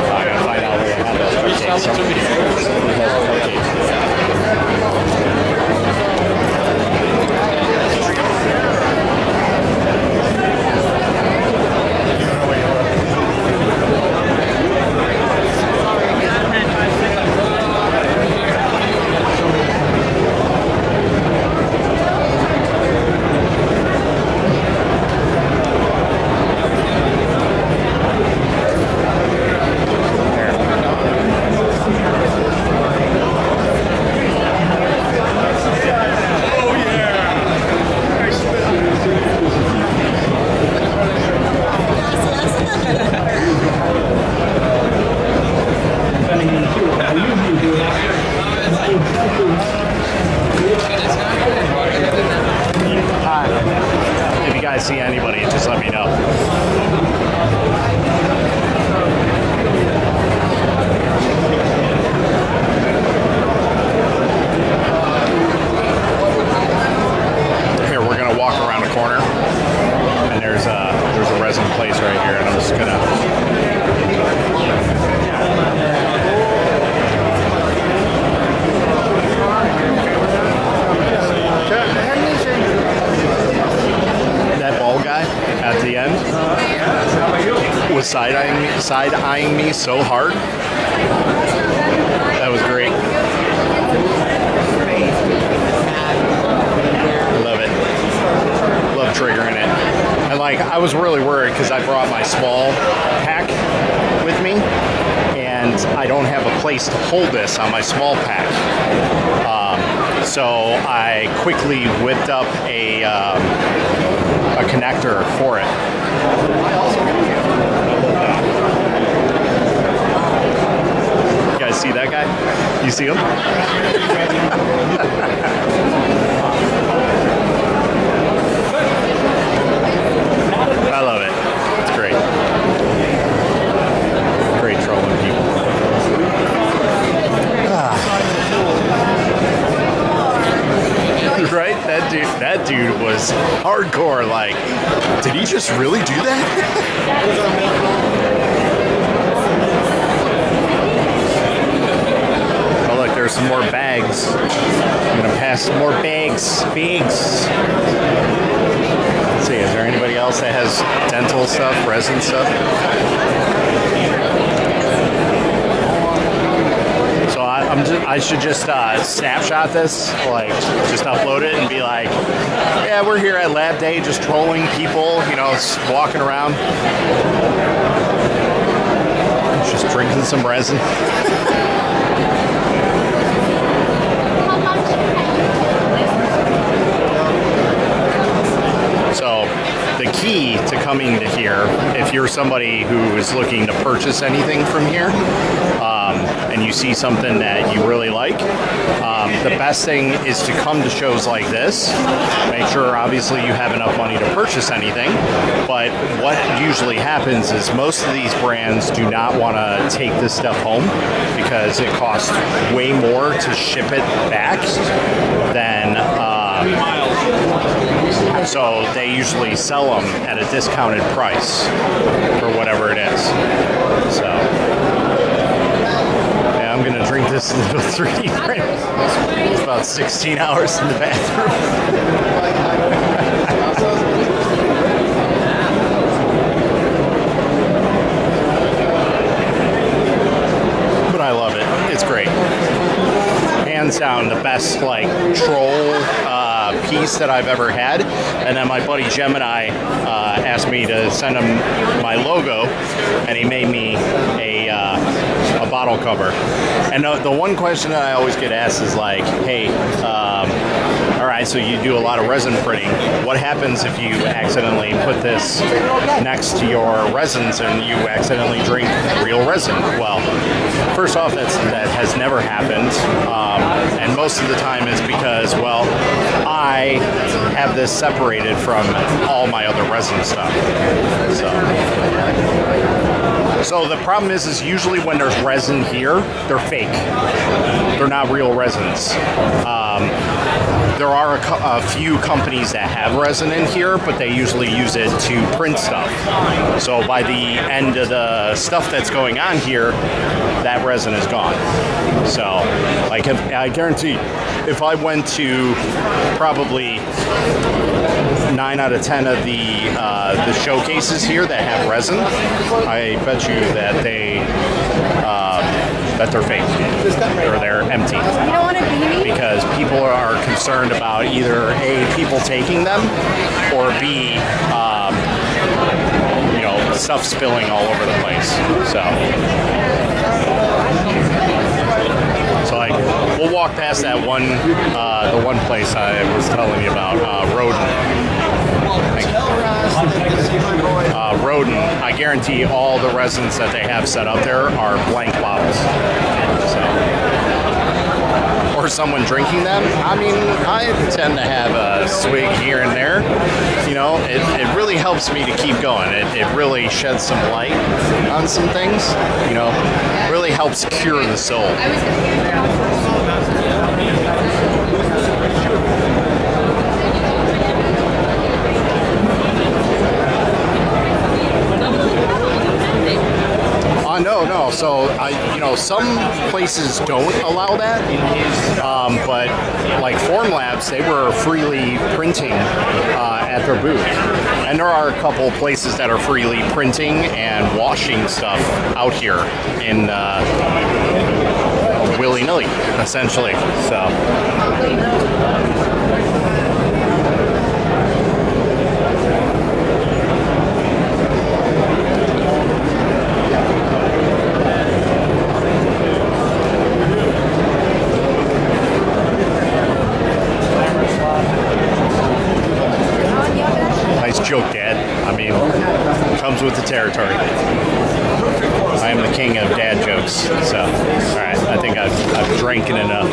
I gotta find out where they have those cupcakes. If you guys see anybody, just let me know. Here, we're gonna walk around the corner, and there's a resin place right here, and I'm just gonna. That bald guy at the end was side-eyeing me so hard. That was great. I love it. Love triggering it. And like, I was really worried because I brought my small pack with me, and I don't have a place to hold this on my small pack. So I quickly whipped up a connector for it. You guys see that guy? You see him? I love it. It's great. Great trolling people. Right? That dude was hardcore. Like, did he just really do that? Oh, look, there's some more bags. I'm gonna pass some more bags. Let's see, is there anybody else that has dental stuff, resin stuff? So I should just snapshot this, like just upload it and be like, yeah, we're here at LabDay just trolling people, you know, walking around. Just drinking some resin. So the key to coming to here, if you're somebody who is looking to purchase anything from here, and you see something that you really like, the best thing is to come to shows like this. Make sure, obviously, you have enough money to purchase anything. But what usually happens is most of these brands do not want to take this stuff home because it costs way more to ship it back than. So they usually sell them at a discounted price for whatever it is. So. I'm gonna drink this little 3D print. It's about 16 hours in the bathroom. But I love it. It's great. Hands down, the best like troll piece that I've ever had. And then my buddy Gemini asked me to send him my logo, and he made me a bottle cover. And the one question that I always get asked is like, hey, all right, so you do a lot of resin printing. What happens if you accidentally put this next to your resins and you accidentally drink real resin? Well, first off, that has never happened. And most of the time is because, well, I have this separated from all my other resin stuff. So the problem is usually when there's resin here, they're fake. They're not real resins. There are a few companies that have resin in here, but they usually use it to print stuff. So by the end of the stuff that's going on here, that resin is gone. So, like, I guarantee, if I went to probably 9 out of 10 of the showcases here that have resin, I bet you that they're fake or they're empty. You don't want a beanie? Because people are concerned about either A, people taking them, or B, stuff spilling all over the place. So like, we'll walk past that one, the one place I was telling you about, Rodin. Rodin, I guarantee all the resins that they have set up there are blank bottles. So, or someone drinking them. I mean, I tend to have a swig here and there. It really helps me to keep going. It really sheds some light on some things. Really helps cure the soul. No. So some places don't allow that, but like Formlabs, they were freely printing at their booth, and there are a couple places that are freely printing and washing stuff out here in willy-nilly, essentially. So. Joke, Dad. I mean, comes with the territory. I am the king of dad jokes. So, all right, I think I've drank enough.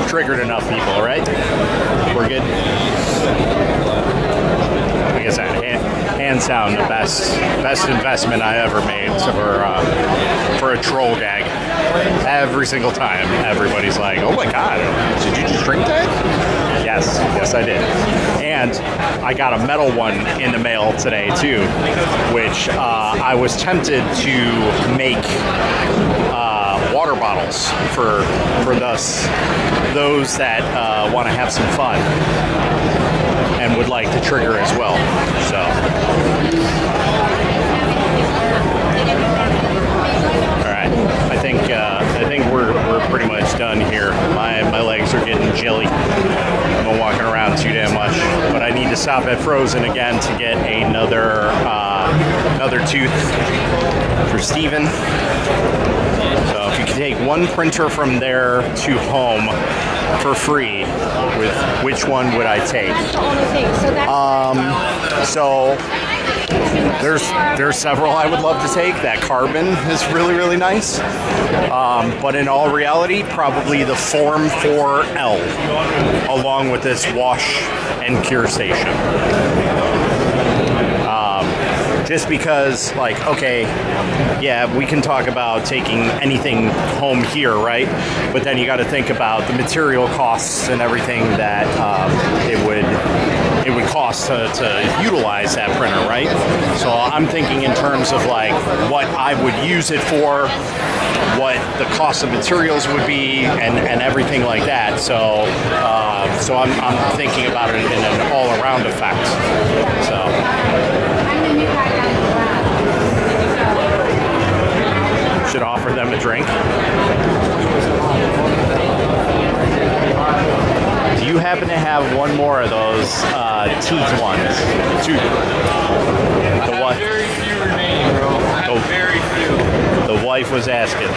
Triggered enough people, right? We're good. Like I said, hands down, the best investment I ever made for a troll gag. Every single time, everybody's like, "Oh my God, did you just drink that?" Yes, I did. And I got a metal one in the mail today too, which I was tempted to make water bottles for those that want to have some fun and would like the trigger as well. So, all right, I think we're pretty much done here. My legs are getting jelly. I've been walking around too damn much, but I need to stop at Frozen again to get another tooth for Steven. So if you could take one printer from there to home for free, with which one would I take? That's the only thing. So there's several I would love to take. That carbon is really, really nice. But in all reality, probably the Form 4L, along with this wash and cure station. Just because, like, okay, yeah, we can talk about taking anything home here, right? But then you got to think about the material costs and everything that it would cost to utilize that printer, right? So I'm thinking in terms of like what I would use it for, what the cost of materials would be, and everything like that. So so I'm thinking about it in an all-around effect. So should offer them a drink. Do you happen to have one more of those teeth ones? The what? Very few remaining, bro. I have very few. The wife was asking.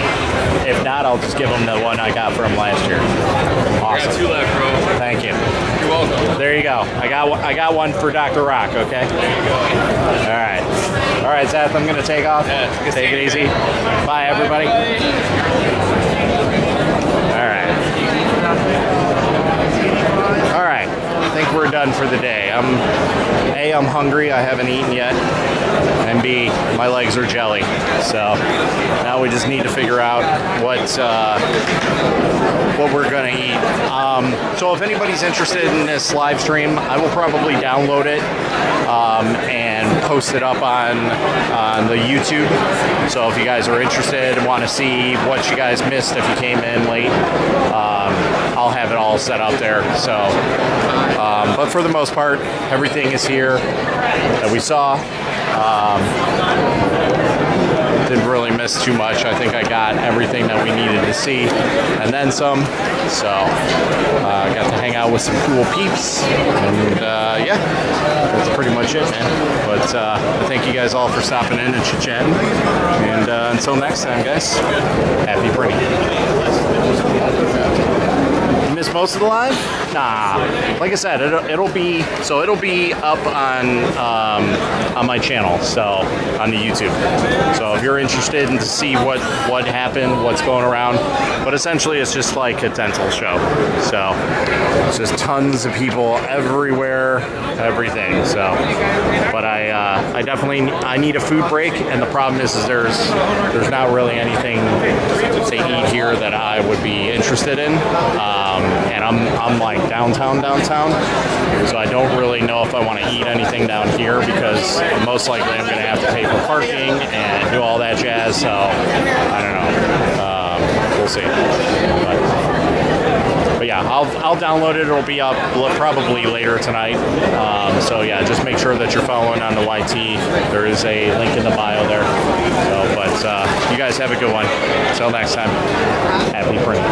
If not, I'll just give him the one I got from last year. I got Awesome. 2 left, bro. Thank you. You're welcome. There you go. I got one for Dr. Rock. Okay. There you go. All right, Seth. I'm gonna take off. Yeah, Take it easy. Bye, everybody. All right. I think we're done for the day. I'm hungry. I haven't eaten yet. And B, my legs are jelly. So now we just need to figure out what we're gonna eat. So if anybody's interested in this live stream, I will probably download it and post it up on the YouTube. So if you guys are interested and want to see what you guys missed if you came in late, I'll have it all set up there. So, but for the most part, everything is here that we saw. Didn't really miss too much. I think I got everything that we needed to see, and then some. So, got to hang out with some cool peeps, and yeah, that's pretty much it, man. But I thank you guys all for stopping in and chit-chatting, and until next time, guys, happy printing. You missed most of the live? Nah. Like I said, it'll be up on my channel, so on the YouTube. So if you're interested in to see what happened, what's going around, but essentially it's just like a dental show. So it's just tons of people everywhere, everything. So, but I definitely need a food break, and the problem is there's not really anything to eat here that I would be interested in. And I'm like downtown, so I don't really know if I want to eat anything down here, because most likely I'm going to have to pay for parking and do all that jazz. So I don't know. We'll see. But yeah, I'll download it. It'll be up probably later tonight. So yeah, just make sure that you're following on the YT. There is a link in the bio there. So, but you guys have a good one. Until next time, happy printing.